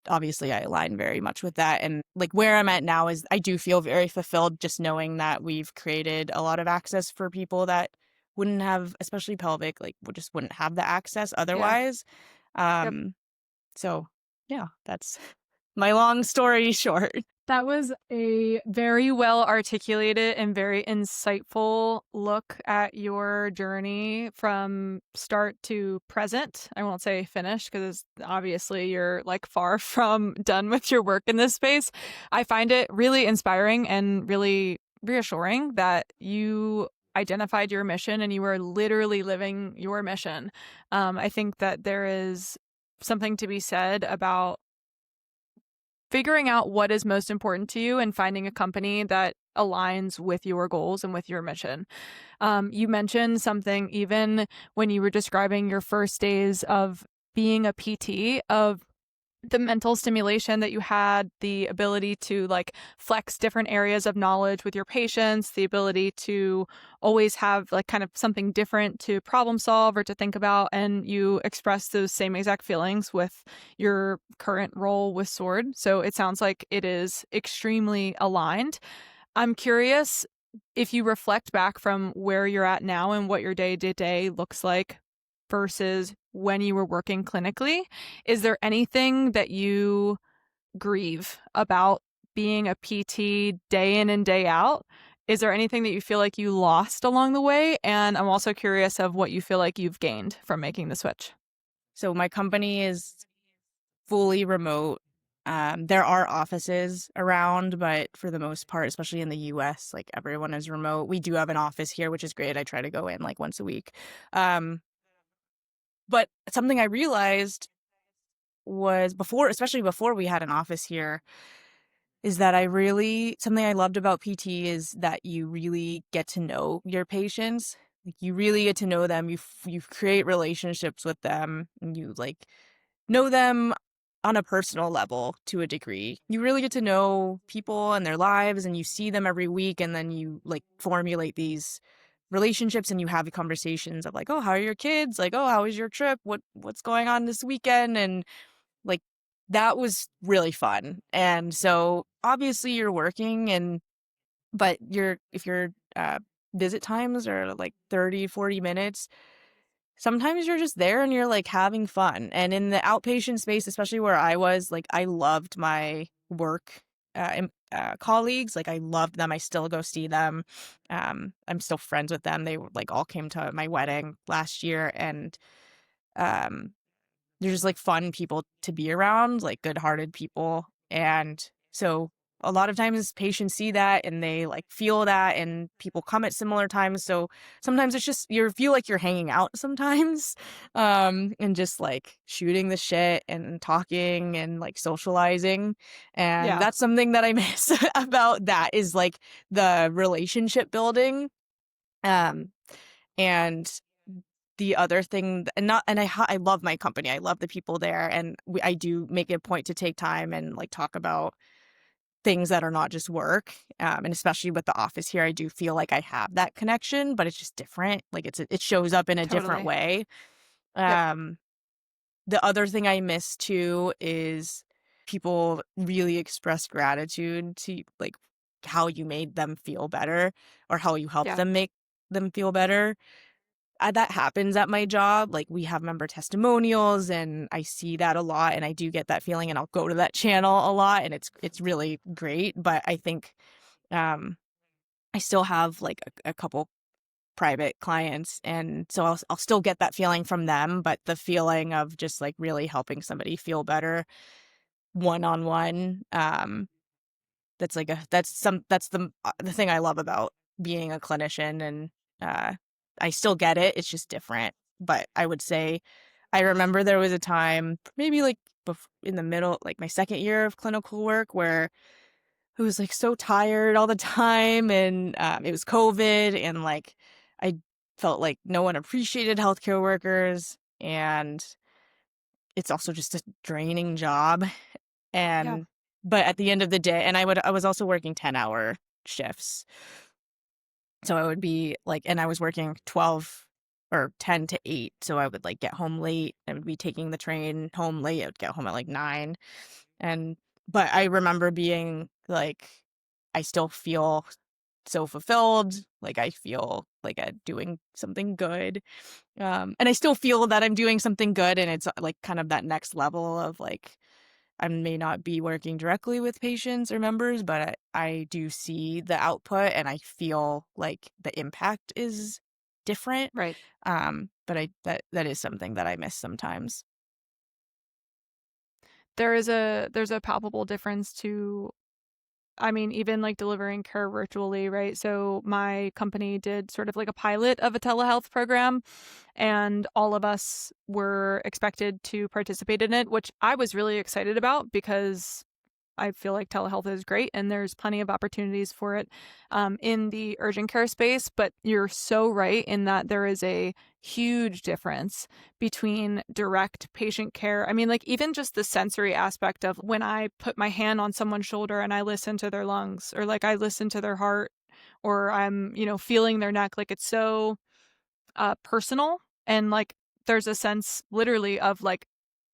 obviously I align very much with that. And like where I'm at now is I do feel very fulfilled just knowing that we've created a lot of access for people that wouldn't have, especially pelvic, like just wouldn't have the access Yeah. otherwise. Yep. So yeah, that's my long story short. That was a very well articulated and very insightful look at your journey from start to present. I won't say finish because obviously you're like far from done with your work in this space. I find it really inspiring and really reassuring that you identified your mission and you were literally living your mission. I think that there is something to be said about figuring out what is most important to you and finding a company that aligns with your goals and with your mission. You mentioned something even when you were describing your first days of being a PT, of the mental stimulation that you had, the ability to like flex different areas of knowledge with your patients, the ability to always have like kind of something different to problem solve or to think about. And you express those same exact feelings with your current role with Sword. So it sounds like it is extremely aligned. I'm curious if you reflect back from where you're at now and what your day to day looks like versus when you were working clinically, is there anything that you grieve about being a PT day in and day out? Is there anything that you feel like you lost along the way? And I'm also curious of what you feel like you've gained from making the switch. So my company is fully remote. There are offices around, but for the most part, especially in the US, like everyone is remote. We do have an office here, which is great. I try to go in like once a week. Um, but something I realized was before, especially before we had an office here, is that something I loved about PT is that you really get to know your patients. Like you really get to know them. You create relationships with them, and you like know them on a personal level to a degree. You really get to know people and their lives, and you see them every week, and then you like formulate these relationships and you have conversations of like, oh, how are your kids? Like, oh, how was your trip? What's going on this weekend? And like that was really fun. And so obviously you're working but if your visit times are like 30, 40 minutes, sometimes you're just there and you're like having fun. And in the outpatient space, especially where I was, like I loved my work colleagues. Like I loved them. I still go see them. I'm still friends with them. They like all came to my wedding last year, and um, they're just like fun people to be around, like good-hearted people. And so a lot of times patients see that and they like feel that, and people come at similar times. So sometimes it's just you feel like you're hanging out sometimes, and just like shooting the shit and talking and like socializing. And Yeah, that's something that I miss about that is like the relationship building. Um, and the other thing, I love my company. I love the people there, and I do make it a point to take time and like talk about things that are not just work. And especially with the office here, I do feel like I have that connection, but it's just different. Like it shows up in a different totally. way. Yep. Um, the other thing I miss too is people really express gratitude to like how you made them feel better or how you helped Yeah, them make them feel better. That happens at my job. Like we have member testimonials, and I see that a lot, and I do get that feeling, and I'll go to that channel a lot, and it's really great. But I think um, I still have like a couple private clients, and so I'll still get that feeling from them. But the feeling of just like really helping somebody feel better one on one, that's the thing I love about being a clinician. And I still get it. It's just different. But I would say I remember there was a time, maybe like in the middle, like my second year of clinical work, where I was like so tired all the time, and it was COVID, and like I felt like no one appreciated healthcare workers, and it's also just a draining job. yeah, And but at the end of the day, and I was also working 10-hour shifts. So I would be like, and I was working 12 or 10 to 8. So I would like get home late. I would be taking the train home late. I would get home at like 9. And, but I remember being like, I still feel so fulfilled. Like I feel like I'm doing something good. And I still feel that I'm doing something good. And it's like kind of that next level of like, I may not be working directly with patients or members, but I do see the output and I feel like the impact is different. Right. But that is something that I miss sometimes. There's a palpable difference to, I mean, even like delivering care virtually, right? So my company did sort of like a pilot of a telehealth program, and all of us were expected to participate in it, which I was really excited about because I feel like telehealth is great and there's plenty of opportunities for it in the urgent care space. But you're so right in that there is a huge difference between direct patient care. I mean, like, even just the sensory aspect of when I put my hand on someone's shoulder and I listen to their lungs, or like I listen to their heart, or I'm, feeling their neck. Like, it's so personal, and like there's a sense literally of like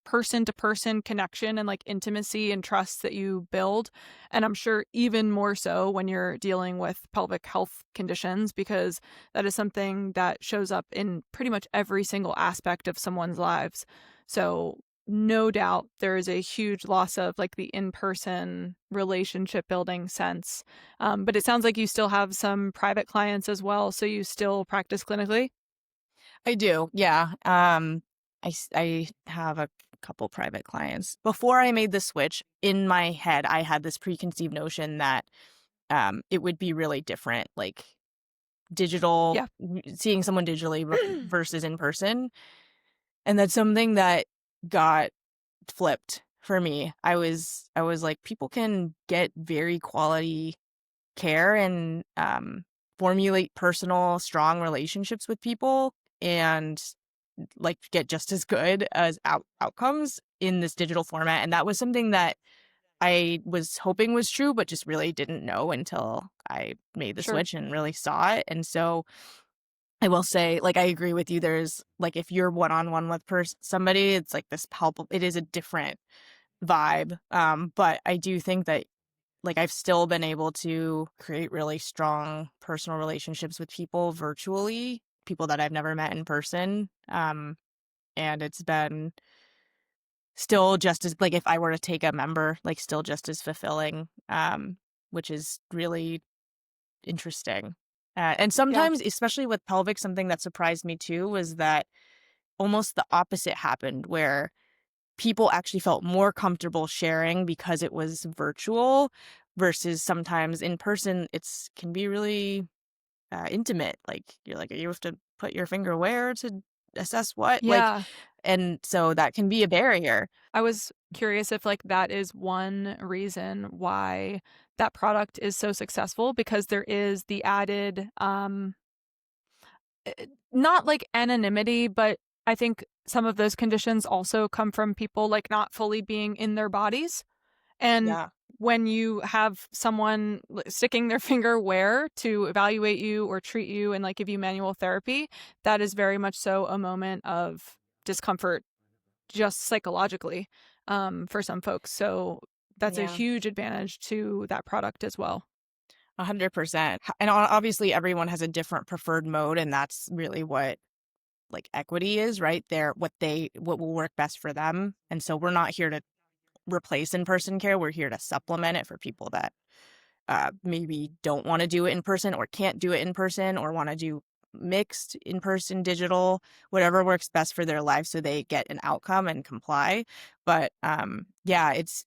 person to person connection and like intimacy and trust that you build. And I'm sure even more so when you're dealing with pelvic health conditions, because that is something that shows up in pretty much every single aspect of someone's lives. So no doubt there is a huge loss of like the in-person relationship building sense. But it sounds like you still have some private clients as well, so you still practice clinically. I do, yeah. I have a couple private clients. Before I made the switch, in my head, I had this preconceived notion that it would be really different, like Yeah. seeing someone digitally versus in person. And that's something that got flipped for me. I was like, people can get very quality care and formulate personal, strong relationships with people and like get just as good as outcomes in this digital format. And that was something that I was hoping was true, but just really didn't know until I made the Sure. switch and really saw it. And so I will say, like, I agree with you. There's like, if you're one on one with somebody, it's like this palpable, it is a different vibe. But I do think that like I've still been able to create really strong personal relationships with people virtually, people that I've never met in person. And it's been still just as like if I were to take a member, like still just as fulfilling, which is really interesting. And Yeah. sometimes, especially with pelvic, something that surprised me too was that almost the opposite happened where people actually felt more comfortable sharing because it was virtual versus sometimes in person it's can be really intimate, like you're like you have to put your finger where to assess what, like, Yeah. and so that can be a barrier. I was curious if like that is one reason why that product is so successful, because there is the added not like anonymity, but I think some of those conditions also come from people like not fully being in their bodies. And Yeah. when you have someone sticking their finger where to evaluate you or treat you and like give you manual therapy, that is very much so a moment of discomfort just psychologically for some folks. So that's a Yeah. huge advantage to that product as well. 100%. And obviously everyone has a different preferred mode, and that's really what like equity is, right? They're what will work best for them. And so we're not here to replace in-person care. We're here to supplement it for people that maybe don't want to do it in person or can't do it in person or want to do mixed in person, digital, whatever works best for their life so they get an outcome and comply. But yeah, it's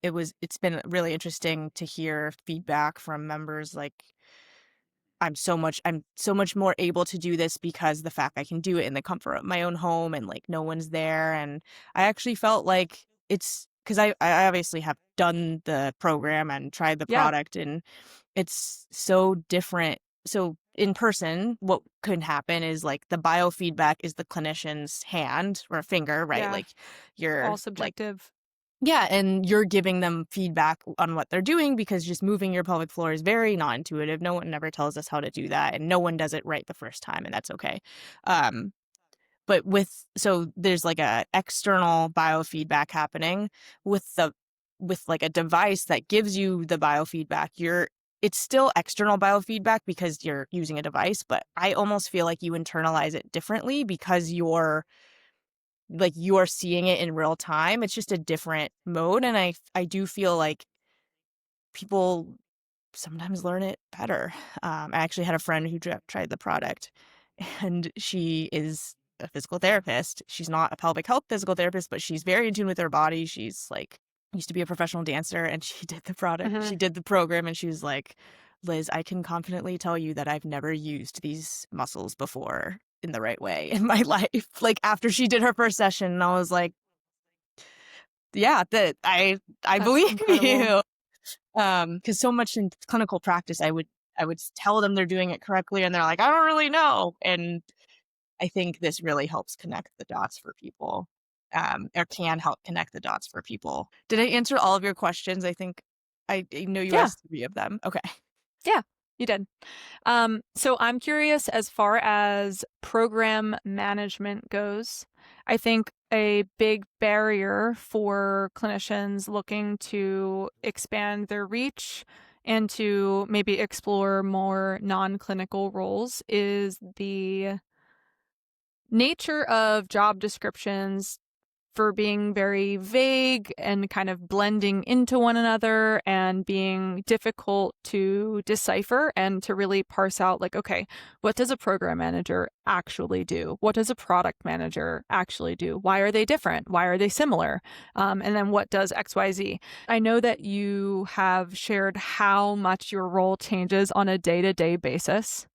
been really interesting to hear feedback from members like I'm so much more able to do this because the fact I can do it in the comfort of my own home and like no one's there. And I actually felt like it's because I obviously have done the program and tried the Yeah. product, and it's so different. So in person, what could happen is like the biofeedback is the clinician's hand or finger, right? Yeah. Like you're All like, subjective. yeah, and you're giving them feedback on what they're doing because just moving your pelvic floor is very non-intuitive. No one ever tells us how to do that, and no one does it right the first time, and that's okay. Um, but so there's like a external biofeedback happening with like a device that gives you the biofeedback. It's still external biofeedback because you're using a device, but I almost feel like you internalize it differently because like you are seeing it in real time. It's just a different mode. And I do feel like people sometimes learn it better. I actually had a friend who tried the product, and she is a physical therapist. She's not a pelvic health physical therapist, but she's very in tune with her body. She's like, used to be a professional dancer, and she did the product. Hmm. She did the program, and she was like, Liz, I can confidently tell you that I've never used these muscles before in the right way in my life. Like after she did her first session, and I was like, yeah, that I That's believe incredible. you. Because so much in clinical practice, I would tell them they're doing it correctly, and they're like, I don't really know. And I think this really helps connect the dots for people, or can help connect the dots for people. Did I answer all of your questions? I think I know you Yeah. asked 3 of them. Okay. Yeah, you did. So I'm curious as far as program management goes. I think a big barrier for clinicians looking to expand their reach and to maybe explore more non-clinical roles is the nature of job descriptions for being very vague and kind of blending into one another and being difficult to decipher and to really parse out, like, okay, what does a program manager actually do? What does a product manager actually do? Why are they different? Why are they similar? And then what does XYZ? I know that you have shared how much your role changes on a day-to-day basis.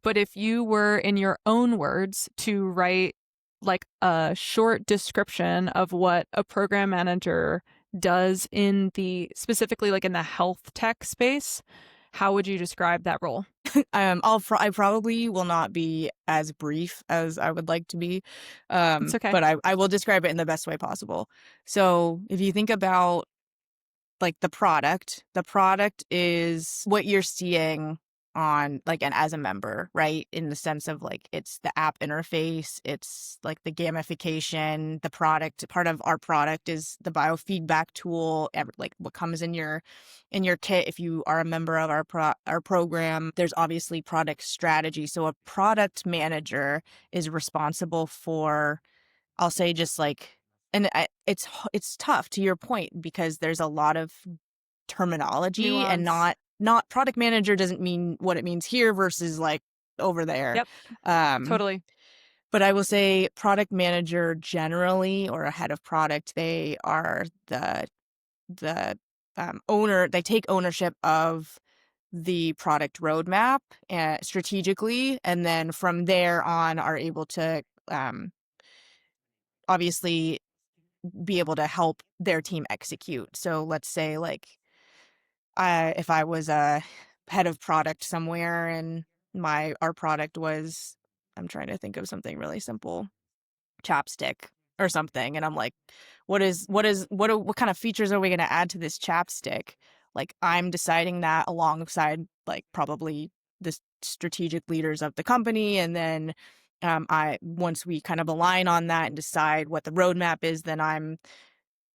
But if you were, in your own words, to write like a short description of what a program manager does in the specifically like in the health tech space, how would you describe that role? I probably will not be as brief as I would like to be, It's okay. but I will describe it in the best way possible. So if you think about like the product is what you're seeing on like and as a member, right? In the sense of like it's the app interface, it's like the gamification, the product. Part of our product is the biofeedback tool, like what comes in your kit if you are a member of our program. There's obviously product strategy. So a product manager is responsible for, I'll say, just like, and it's tough to your point because there's a lot of terminology, and Nuance. not product manager doesn't mean what it means here versus like over there. Yep, Um, totally. but I will say product manager generally, or a head of product, they are the owner. They take ownership of the product roadmap strategically, and then from there on are able to obviously be able to help their team execute. So let's say like if I was a head of product somewhere and our product was, I'm trying to think of something really simple, chapstick or something, and I'm like, what kind of features are we going to add to this chapstick? Like I'm deciding that alongside like probably the strategic leaders of the company, and then I once we kind of align on that and decide what the roadmap is, then I'm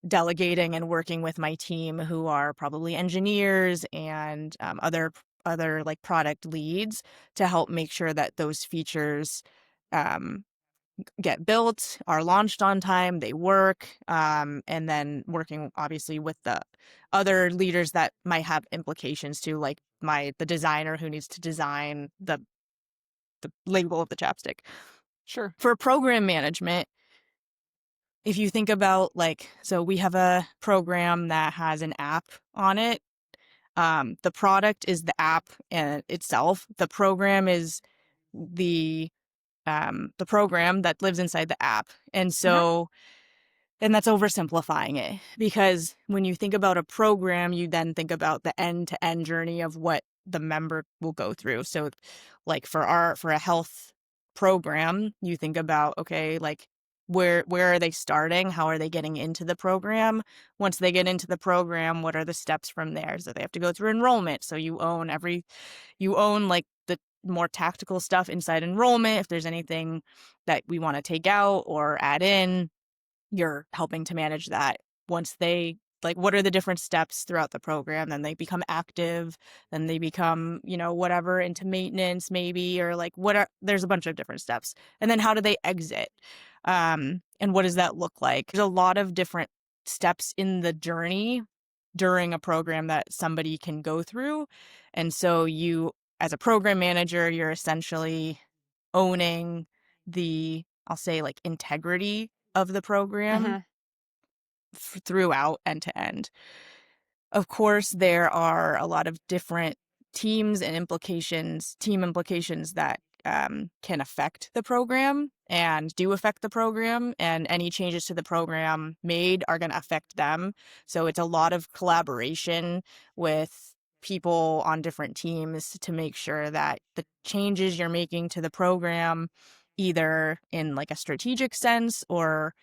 delegating and working with my team who are probably engineers and other like product leads to help make sure that those features um, get built, are launched on time, they work, and then working obviously with the other leaders that might have implications to, like the designer who needs to design the label of the chapstick. Sure. For program management, if you think about like, so we have a program that has an app on it. The product is the app itself. The program is the program that lives inside the app. And Hmm. so, and that's oversimplifying it, because when you think about a program, you then think about the end-to-end journey of what the member will go through. So like for a health program, you think about, okay, like where are they starting? How are they getting into the program? Once they get into the program, what are the steps from there? So they have to go through enrollment. So you own like the more tactical stuff inside enrollment. If there's anything that we want to take out or add in, you're helping to manage that. Once they like, what are the different steps throughout the program? Then they become active, then they become, whatever, into maintenance maybe, or like there's a bunch of different steps. And then how do they exit? And what does that look like? There's a lot of different steps in the journey during a program that somebody can go through. And so you, as a program manager, you're essentially owning the, I'll say, like, integrity of the program Hmm. throughout end to end. Of course, there are a lot of different team implications that can affect the program and do affect the program, and any changes to the program made are going to affect them. So it's a lot of collaboration with people on different teams to make sure that the changes you're making to the program, either in like a strategic sense or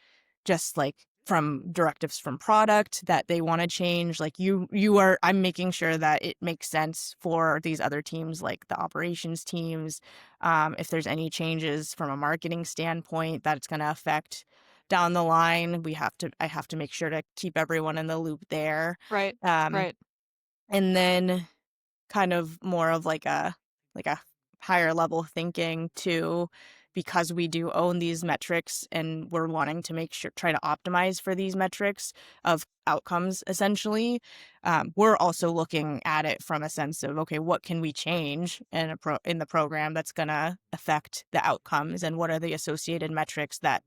just like from directives from product that they want to change, like I'm making sure that it makes sense for these other teams, like the operations teams. If there's any changes from a marketing standpoint that it's going to affect down the line, I have to make sure to keep everyone in the loop there. Right. um, Right. and then kind of more of like a higher level thinking too, because we do own these metrics and we're wanting to make sure, try to optimize for these metrics of outcomes essentially. We're also looking at it from a sense of, okay, what can we change in the program that's going to affect the outcomes, and what are the associated metrics that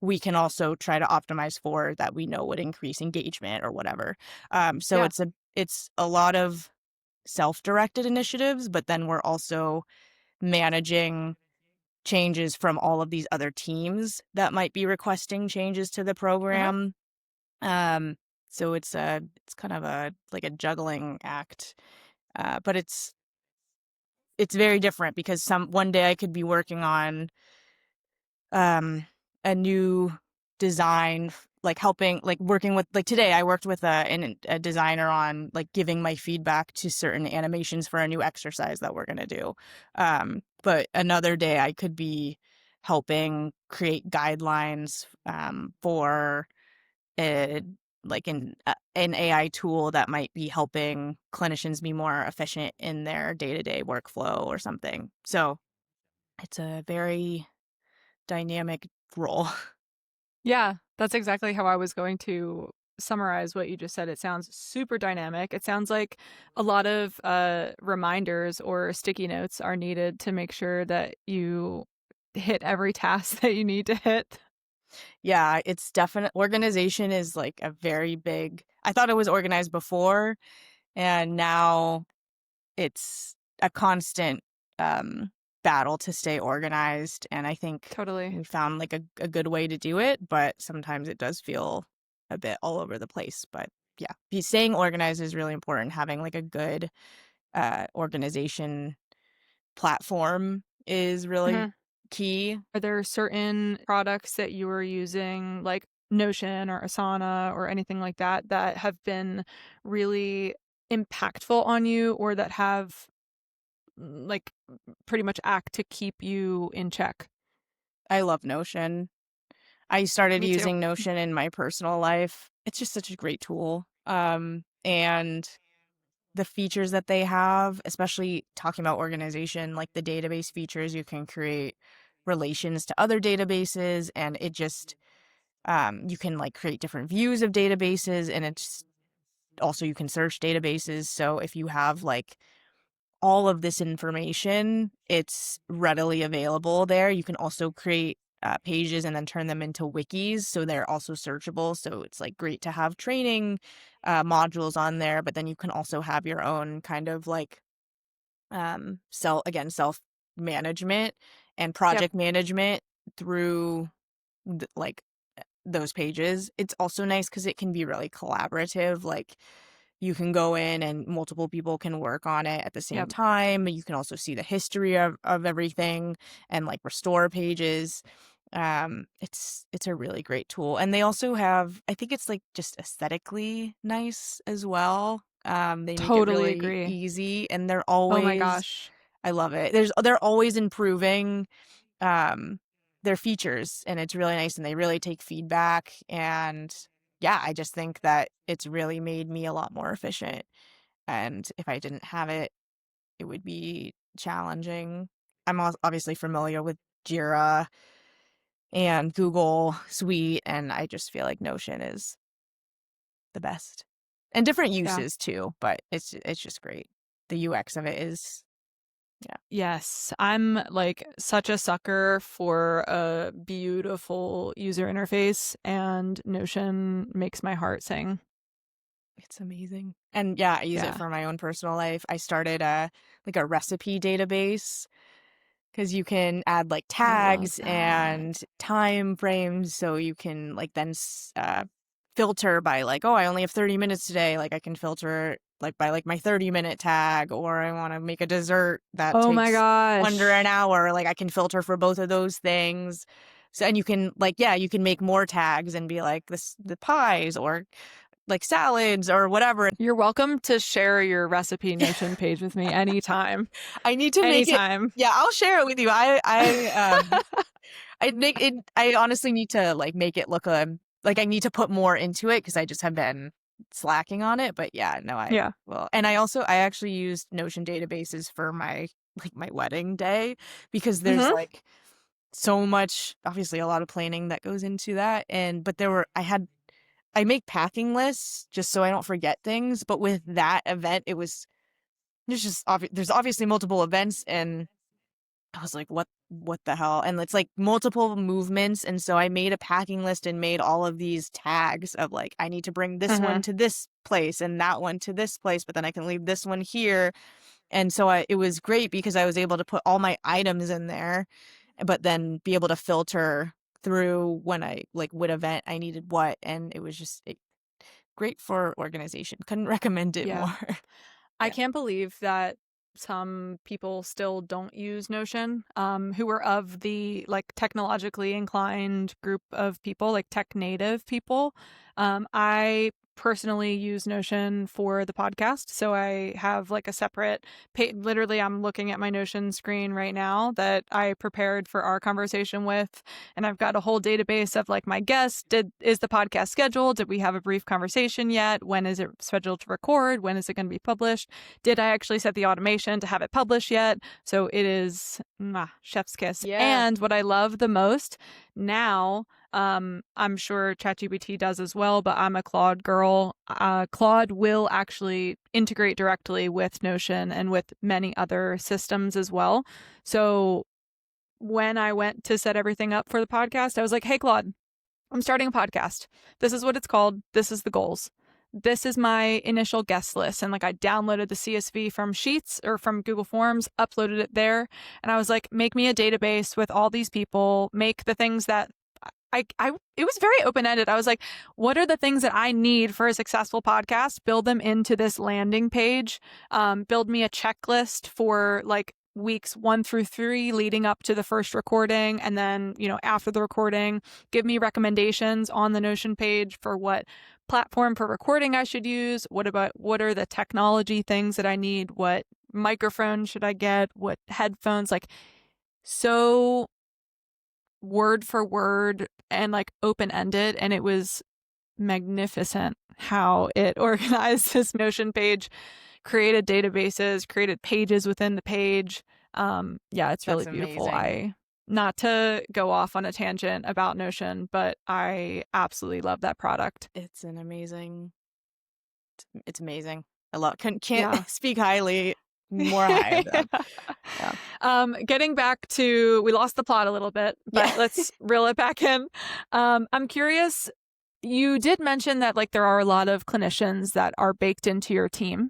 we can also try to optimize for that we know would increase engagement or whatever. So Yeah. it's a lot of self-directed initiatives, but then we're also managing changes from all of these other teams that might be requesting changes to the Uh-huh. program. Um, so it's kind of a like a juggling act, but it's very different because one day I could be working on a new design, like helping, like working with, like today I worked with a designer on like giving my feedback to certain animations for a new exercise that we're going to do. But another day I could be helping create guidelines for a like an AI tool that might be helping clinicians be more efficient in their day-to-day workflow or something. So it's a very dynamic role. Yeah, that's exactly how I was going to summarize what you just said. It sounds super dynamic. It sounds like a lot of reminders or sticky notes are needed to make sure that you hit every task that you need to hit. Yeah, it's definite organization is like a very big. I thought it was organized before, and now it's a constant um battle to stay organized, and I think Totally. we found like a good way to do it, but sometimes it does feel a bit all over the place. But yeah, staying organized is really important. Having like a good organization platform is really Mhm. key. Are there certain products that you are using, like Notion or Asana or anything like that, that have been really impactful on you or that have like pretty much act to keep you in check? I love Notion. I started Me too. using Notion in my personal life. It's just such a great tool. And the features that they have, especially talking about organization, like the database features, you can create relations to other databases, and it just, you can like create different views of databases, and it's also, you can search databases. So if you have like all of this information, it's readily available there. You can also create pages and then turn them into wikis, so they're also searchable. So it's like great to have training modules on there, but then you can also have your own kind of like self management and Yep. project management through like those pages. It's also nice because it can be really collaborative. Like you can go in and multiple people can work on it at the same Yep. time. You can also see the history of everything and like restore pages. It's a really great tool. And they also have, I think it's like just aesthetically nice as well. They make it Totally really agree. easy, and they're Oh my always, gosh. I love it. They're always improving um their features, and it's really nice, and they really take feedback. And yeah, I just think that it's really made me a lot more efficient, and if I didn't have it, it would be challenging. I'm obviously familiar with Jira and Google Suite, and I just feel like Notion is the best. And different Yeah. uses too, but it's just great. The UX of it is, yeah. Yes, I'm like such a sucker for a beautiful user interface, and Notion makes my heart sing. It's amazing. And yeah, I use it Yeah. for my own personal life. I started a recipe database because you can add like I love tags that. and time frames, so you can like then filter by like, oh, I only have 30 minutes today. Like I can filter like by like my 30-minute tag, or I want to make a dessert that Oh my takes under an gosh. hour. Like I can filter for both of those things. So, and you can like, yeah, you can make more tags and be like the pies or like salads or whatever. You're welcome to share your recipe Notion page with me anytime. I need to make it. Anytime. Yeah, I'll share it with you. I make it. I honestly need to like make it look like I need to put more into it because I just have been slacking on it. But yeah, no, I Yeah. will. And I actually used Notion databases for my wedding day because there's Mm-hmm. like so much, obviously a lot of planning that goes into that. But I make packing lists just so I don't forget things. But with that event, there's obviously multiple events, and I was like, what the hell? And it's like multiple movements. And so I made a packing list and made all of these tags of like, I need to bring this Mm-hmm. one to this place and that one to this place, but then I can leave this one here. And so it was great because I was able to put all my items in there, but then be able to filter through when I like what event I needed what. And it was just great for organization. Couldn't recommend it Yeah. more. I Yeah. can't believe that some people still don't use Notion, who are of the like technologically inclined group of people, like tech native people. I personally use Notion for the podcast, so I have like a separate page. Literally, I'm looking at my Notion screen right now that I prepared for our conversation with, and I've got a whole database of like my guests. Is the podcast scheduled? Did we have a brief conversation yet? When is it scheduled to record? When is it going to be published? Did I actually set the automation to have it published yet? So it is chef's kiss. Yeah. And what I love the most now, I'm sure ChatGPT does as well, but I'm a Claude girl. Claude will actually integrate directly with Notion and with many other systems as well. So when I went to set everything up for the podcast, I was like, hey, Claude, I'm starting a podcast. This is what it's called. This is the goals. This is my initial guest list. And like I downloaded the CSV from Sheets or from Google Forms, uploaded it there. And I was like, make me a database with all these people, make the things that it was very open ended. I was like, what are the things that I need for a successful podcast? Build them into this landing page. Build me a checklist for like weeks 1 through 3 leading up to the first recording. And then, after the recording, give me recommendations on the Notion page for what platform for recording I should use. What are the technology things that I need? What microphone should I get? What headphones? Like, so word for word and like open ended. And it was magnificent how it organized this Notion page, created databases, created pages within the page. Yeah, it's really That's beautiful. amazing. Not to go off on a tangent about Notion, but I absolutely love that product. It's an amazing. It's amazing. I love. Can't Yeah. speak more high of them. Yeah. Getting back to, we lost the plot a little bit, Yeah. but let's reel it back in. I'm curious. You did mention that like there are a lot of clinicians that are baked into your team,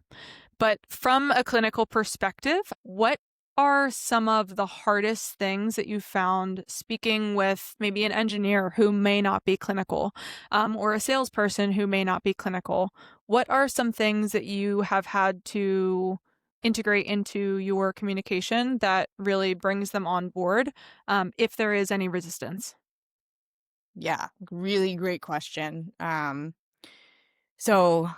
but from a clinical perspective, what are some of the hardest things that you found speaking with maybe an engineer who may not be clinical, or a salesperson who may not be clinical? What are some things that you have had to integrate into your communication that really brings them on board, if there is any resistance? Yeah. Really great question. So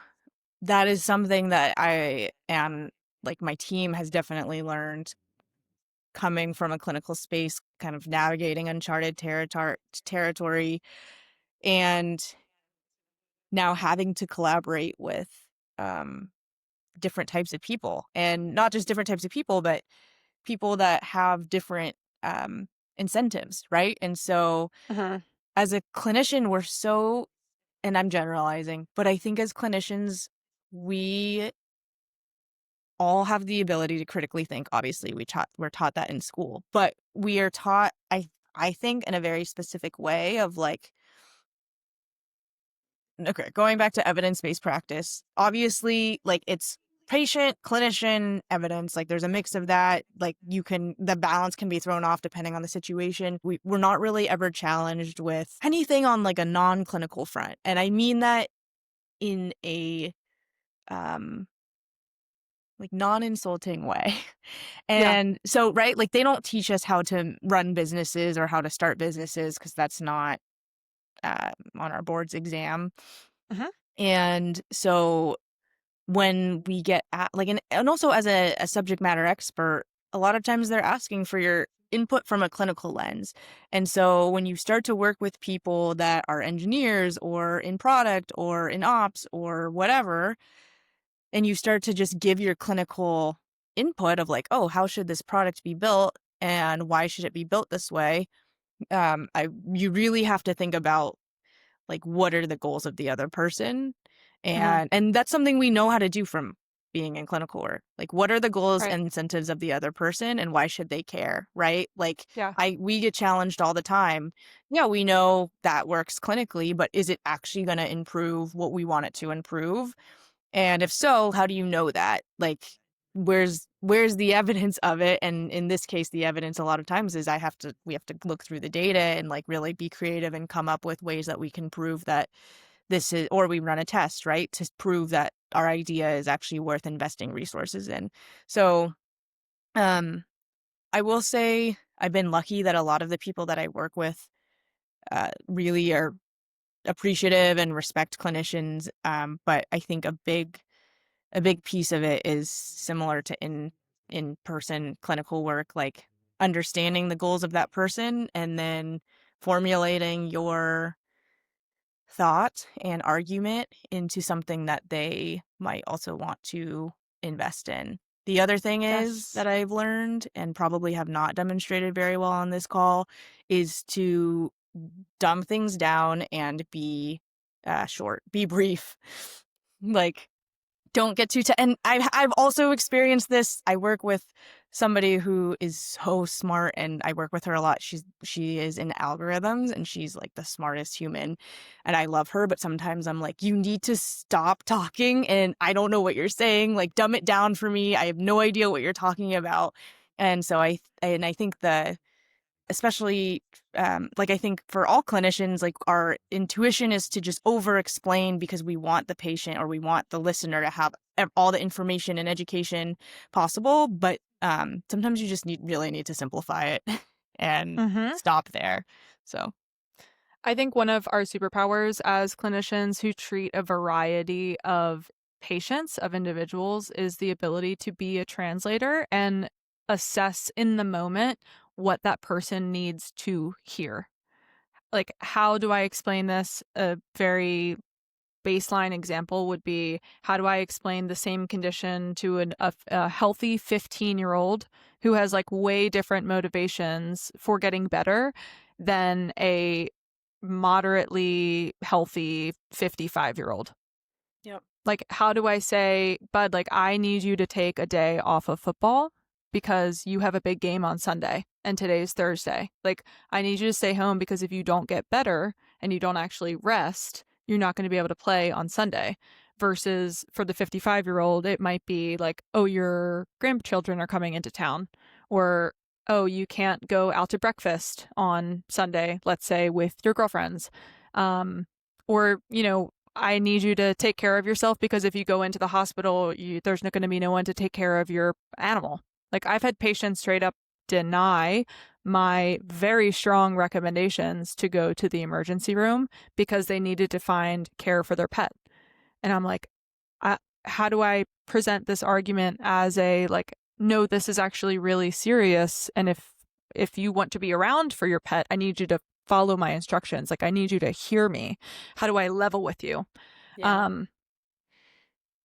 that is something that I am like my team has definitely learned coming from a clinical space, kind of navigating uncharted territory, and now having to collaborate with um, different types of people, and not just different types of people, but people that have different incentives, right? And so Uh-huh. as a clinician, we're so, and I'm generalizing, but I think as clinicians, we all have the ability to critically think. Obviously, we're taught that in school, but we are taught, I think, in a very specific way of like, okay, going back to evidence-based practice, obviously, like it's patient, clinician, evidence, like there's a mix of that. Like the balance can be thrown off depending on the situation. We're not really ever challenged with anything on like a non-clinical front. And I mean that in a um like non-insulting way. Yeah. And so, right, like they don't teach us how to run businesses or how to start businesses because that's not on our board's exam. Uh-huh. And so when we get at like and also as a subject matter expert, a lot of times they're asking for your input from a clinical lens. And so when you start to work with people that are engineers or in product or in ops or whatever, and you start to just give your clinical input of like, oh, how should this product be built and why should it be built this way? You really have to think about like what are the goals of the other person, Uh-huh. and that's something we know how to do from being in clinical work. Like what are the goals Right. and incentives of the other person and why should they care, right? Like Yeah. we get challenged all the time. Yeah, we know that works clinically, but is it actually going to improve what we want it to improve? And if so, how do you know that? Like, where's the evidence of it? And in this case, the evidence a lot of times is we have to look through the data and like really be creative and come up with ways that we can prove that this is, or we run a test, right, to prove that our idea is actually worth investing resources in. So, um, I will say I've been lucky that a lot of the people that I work with really are appreciative and respect clinicians. But I think a big piece of it is similar to in-person clinical work, like understanding the goals of that person and then formulating your thought and argument into something that they might also want to invest in. The other thing is Yes. that I've learned and probably have not demonstrated very well on this call is to dumb things down and be short, be brief. Like don't get too and I've also experienced this. I work with somebody who is so smart and I work with her a lot. She is in algorithms and she's like the smartest human and I love her, but sometimes I'm like, you need to stop talking and I don't know what you're saying. Like dumb it down for me. I have no idea what you're talking about. And so I think especially like I think for all clinicians, like our intuition is to just over explain because we want the patient or we want the listener to have all the information and education possible, but sometimes you just really need to simplify it and Mm-hmm. stop there. So I think one of our superpowers as clinicians who treat a variety of patients, of individuals, is the ability to be a translator and assess in the moment what that person needs to hear. Like, how do I explain this? A very baseline example would be, how do I explain the same condition to a healthy 15-year-old who has like way different motivations for getting better than a moderately healthy 55-year-old? yep. Like, how do I say, Bud, like, I need you to take a day off of football because you have a big game on Sunday and today's Thursday. Like, I need you to stay home because if you don't get better and you don't actually rest, you're not going to be able to play on Sunday. Versus for the 55-year-old, it might be like, oh, your grandchildren are coming into town, or oh, you can't go out to breakfast on Sunday, let's say, with your girlfriends. Or, I need you to take care of yourself because if you go into the hospital, there's not going to be no one to take care of your animal. Like, I've had patients straight up deny my very strong recommendations to go to the emergency room because they needed to find care for their pet. And I'm like, how do I present this argument as a, like, no, this is actually really serious. And if you want to be around for your pet, I need you to follow my instructions. Like, I need you to hear me. How do I level with you? Yeah. Um,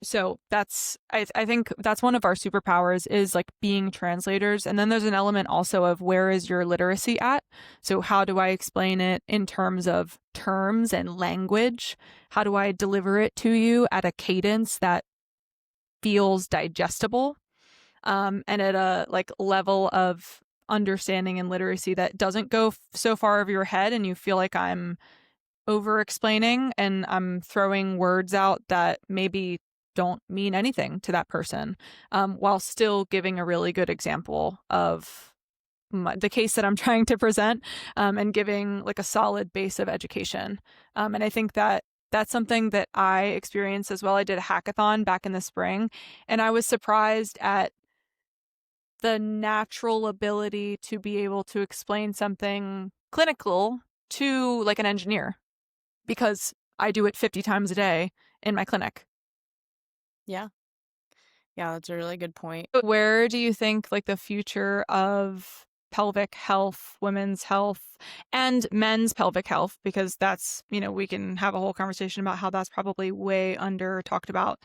So I think that's one of our superpowers is like being translators. And then there's an element also of where is your literacy at? So how do I explain it in terms of terms and language? How do I deliver it to you at a cadence that feels digestible? And at a like level of understanding and literacy that doesn't go so far over your head and you feel like I'm over explaining and I'm throwing words out that maybe don't mean anything to that person, while still giving a really good example of the case that I'm trying to present, and giving like a solid base of education. And I think that that's something that I experienced as well. I did a hackathon back in the spring, and I was surprised at the natural ability to be able to explain something clinical to like an engineer because I do it 50 times a day in my clinic. Yeah. Yeah, that's a really good point. Where do you think like the future of pelvic health, women's health, and men's pelvic health, because that's, we can have a whole conversation about how that's probably way under talked about,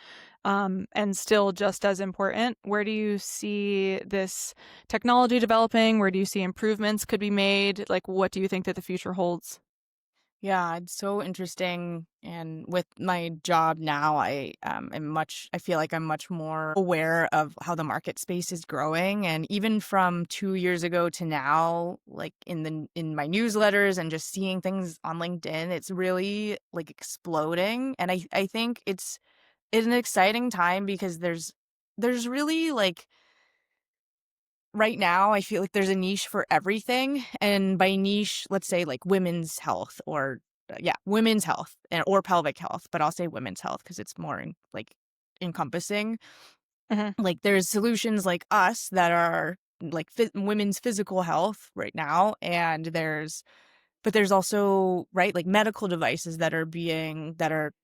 and still just as important. Where do you see this technology developing? Where do you see improvements could be made? Like, what do you think that the future holds? Yeah, it's so interesting. And with my job now, I feel like I'm much more aware of how the market space is growing. And even from 2 years ago to now, like in my newsletters and just seeing things on LinkedIn, it's really like exploding. And I think it's an exciting time because there's really like right now, I feel like there's a niche for everything. And by niche, let's say like women's health or, yeah, women's health or pelvic health, but I'll say women's health because it's more like encompassing. Hmm. Like there's solutions like us that are like women's physical health right now. And but there's also, right, like medical devices that are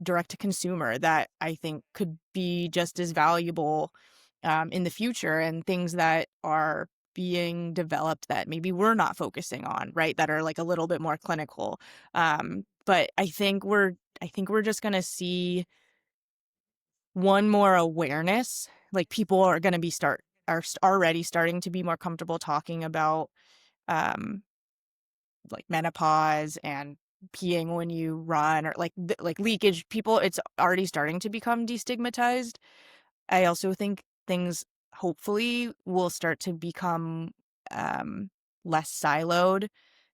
direct to consumer that I think could be just as valuable in the future, and things that are being developed that maybe we're not focusing on, right, that are like a little bit more clinical. But I think we're just going to see one more awareness. Like people are going to already starting to be more comfortable talking about um like menopause and peeing when you run, or like like leakage. People, it's already starting to become destigmatized. I also think things hopefully will start to become um less siloed,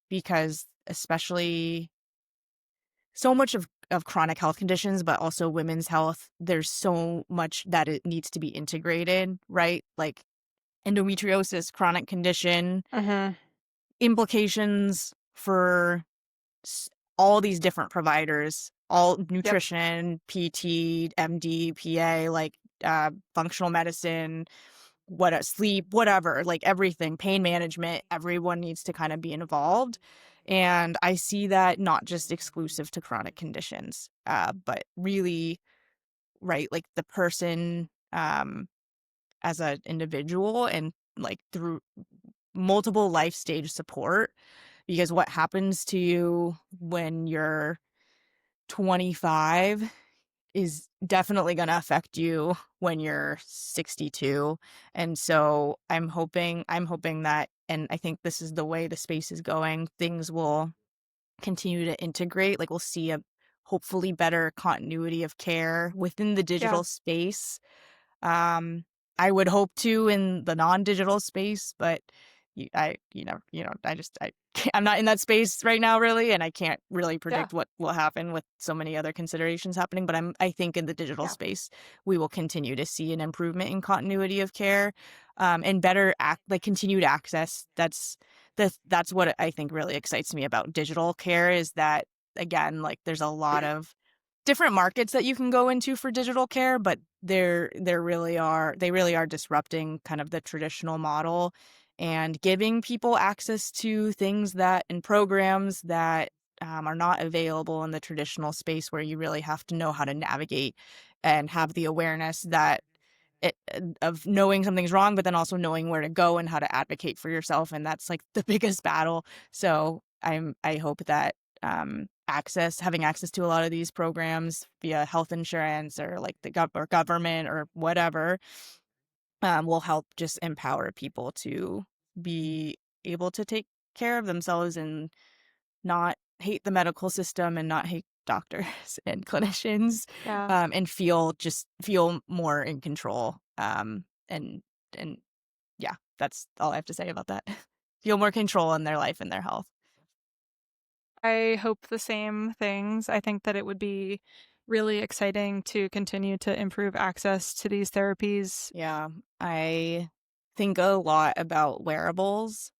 because especially so much of chronic health conditions, but also women's health, there's so much that it needs to be integrated, right? Like endometriosis, chronic condition, Hmm. implications for all these different providers, all Yep. nutrition, PT, MD, PA, like functional medicine, sleep, whatever, like everything, pain management, everyone needs to kind of be involved. And I see that not just exclusive to chronic conditions, but really, right, like the person as an individual, and like through multiple life stage support. Because what happens to you when you're 25 is definitely going to affect you when you're 62. And so I'm hoping that, and I think this is the way the space is going, things will continue to integrate. Like we'll see a hopefully better continuity of care within the Yeah. digital space. um, I would hope to in the non-digital space, but I'm not in that space right now, really, and I can't really Yeah. predict what will happen with so many other considerations happening. But I think in the digital Yeah. space, we will continue to see an improvement in continuity of care, and better like continued access. That's what I think really excites me about digital care, is that, again, like there's a lot of different markets that you can go into for digital care, but they really are disrupting kind of the traditional model and giving people access to things that and programs that are not available in the traditional space, where you really have to know how to navigate and have the awareness that of knowing something's wrong, but then also knowing where to go and how to advocate for yourself. And that's like the biggest battle. So I hope that having access to a lot of these programs via health insurance or like the government or whatever, will help just empower people to be able to take care of themselves and not hate the medical system and not hate doctors and clinicians, Yeah. and feel more in control. And and yeah, that's all I have to say about that. Feel more control in their life and their health. I hope the same things. I think that it would be really exciting to continue to improve access to these therapies. Yeah, I think a lot about wearables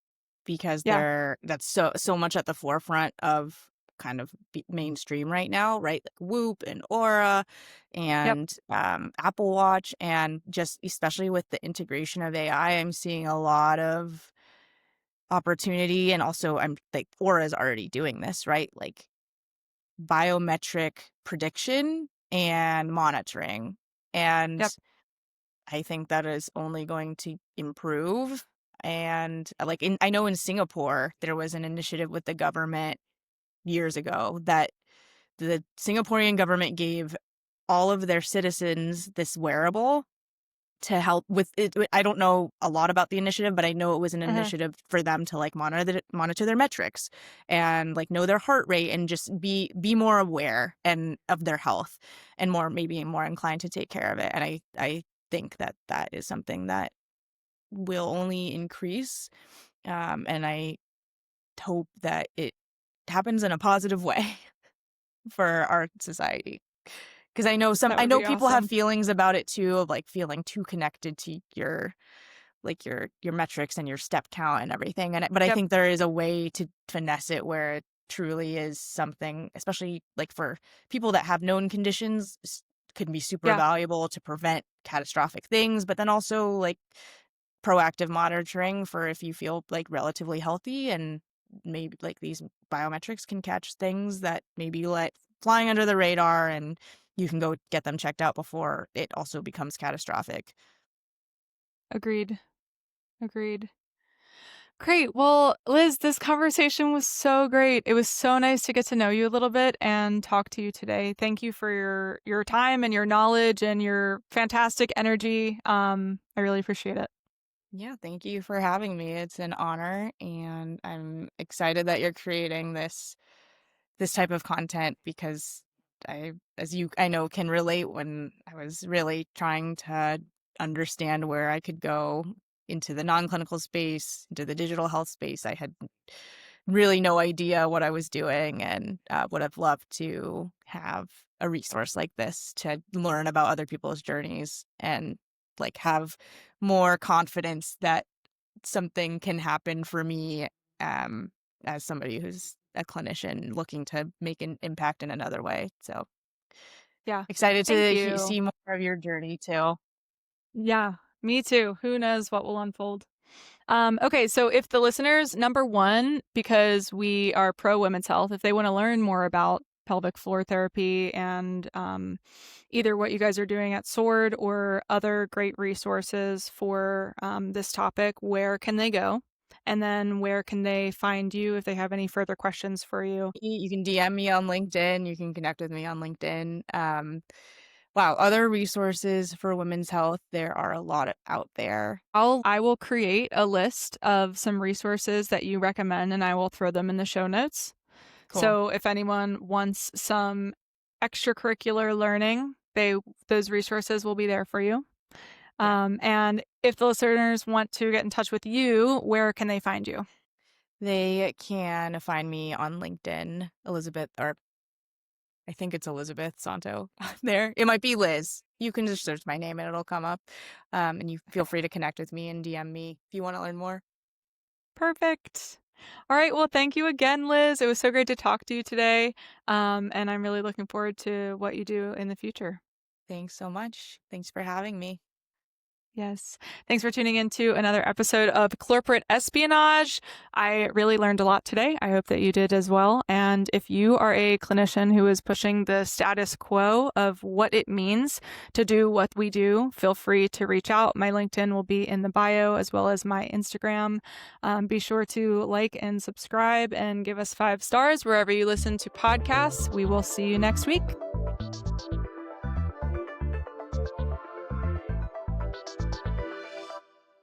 because Yeah. that's so much at the forefront of kind of mainstream right now, right? Like Whoop and Aura Yep. and Apple Watch, and just especially with the integration of AI, I'm seeing a lot of opportunity. And also, I'm like, Aura is already doing this, right? Like biometric prediction and monitoring. And Yep. I think that is only going to improve. And I know in Singapore, there was an initiative with the government years ago that the Singaporean government gave all of their citizens this wearable to help with it. I don't know a lot about the initiative, but I know it was an Mhm. initiative for them to like monitor their metrics and like know their heart rate and just be more aware and of their health and maybe more inclined to take care of it. And I think that that is something that will only increase. And I hope that it happens in a positive way for our society. Because That I would know be people have awesome. feelings about it too, of like feeling too connected to your metrics and your step count and everything. But I Yep. think there is a way to finesse it where it truly is something, especially like for people that have known conditions, could be super Yeah. valuable to prevent catastrophic things. But then also like proactive monitoring for if you feel like relatively healthy, and maybe like these biometrics can catch things that maybe let flying under the radar, and you can go get them checked out before it also becomes catastrophic. Agreed. Agreed. Great. Well, Liz, this conversation was so great. It was so nice to get to know you a little bit and talk to you today. Thank you for your time and your knowledge and your fantastic energy. I really appreciate it. Yeah, thank you for having me. It's an honor, and I'm excited that you're creating this type of content because I know, can relate when I was really trying to understand where I could go into the non-clinical space, into the digital health space. I had really no idea what I was doing, and would have loved to have a resource like this to learn about other people's journeys and like have more confidence that something can happen for me, um, as somebody who's a clinician looking to make an impact in another way. So Yeah. excited Thank to you. see more of your journey too. Yeah. Me too. Who knows what will unfold? Okay, so if the listeners, number one, because we are pro women's health, if they want to learn more about pelvic floor therapy and either what you guys are doing at Sword or other great resources for this topic, where can they go? And then where can they find you if they have any further questions for you? You can DM me on LinkedIn. You can connect with me on LinkedIn. Wow, other resources for women's health. There are a lot out there. I will create a list of some resources that you recommend and I will throw them in the show notes. Cool. So if anyone wants some extracurricular learning, those resources will be there for you. Yeah. And if the listeners want to get in touch with you, where can they find you? They can find me on LinkedIn, Elizabeth, or I think it's Elizabeth Santo there. It might be Liz. You can just search my name and it'll come up. And you feel Okay. free to connect with me and DM me if you want to learn more. Perfect. All right. Well, thank you again, Liz. It was so great to talk to you today. And I'm really looking forward to what you do in the future. Thanks so much. Thanks for having me. Yes. Thanks for tuning in to another episode of Corporate Espionage. I really learned a lot today. I hope that you did as well. And if you are a clinician who is pushing the status quo of what it means to do what we do, feel free to reach out. My LinkedIn will be in the bio as well as my Instagram. Be sure to like and subscribe and give us 5 stars wherever you listen to podcasts. We will see you next week.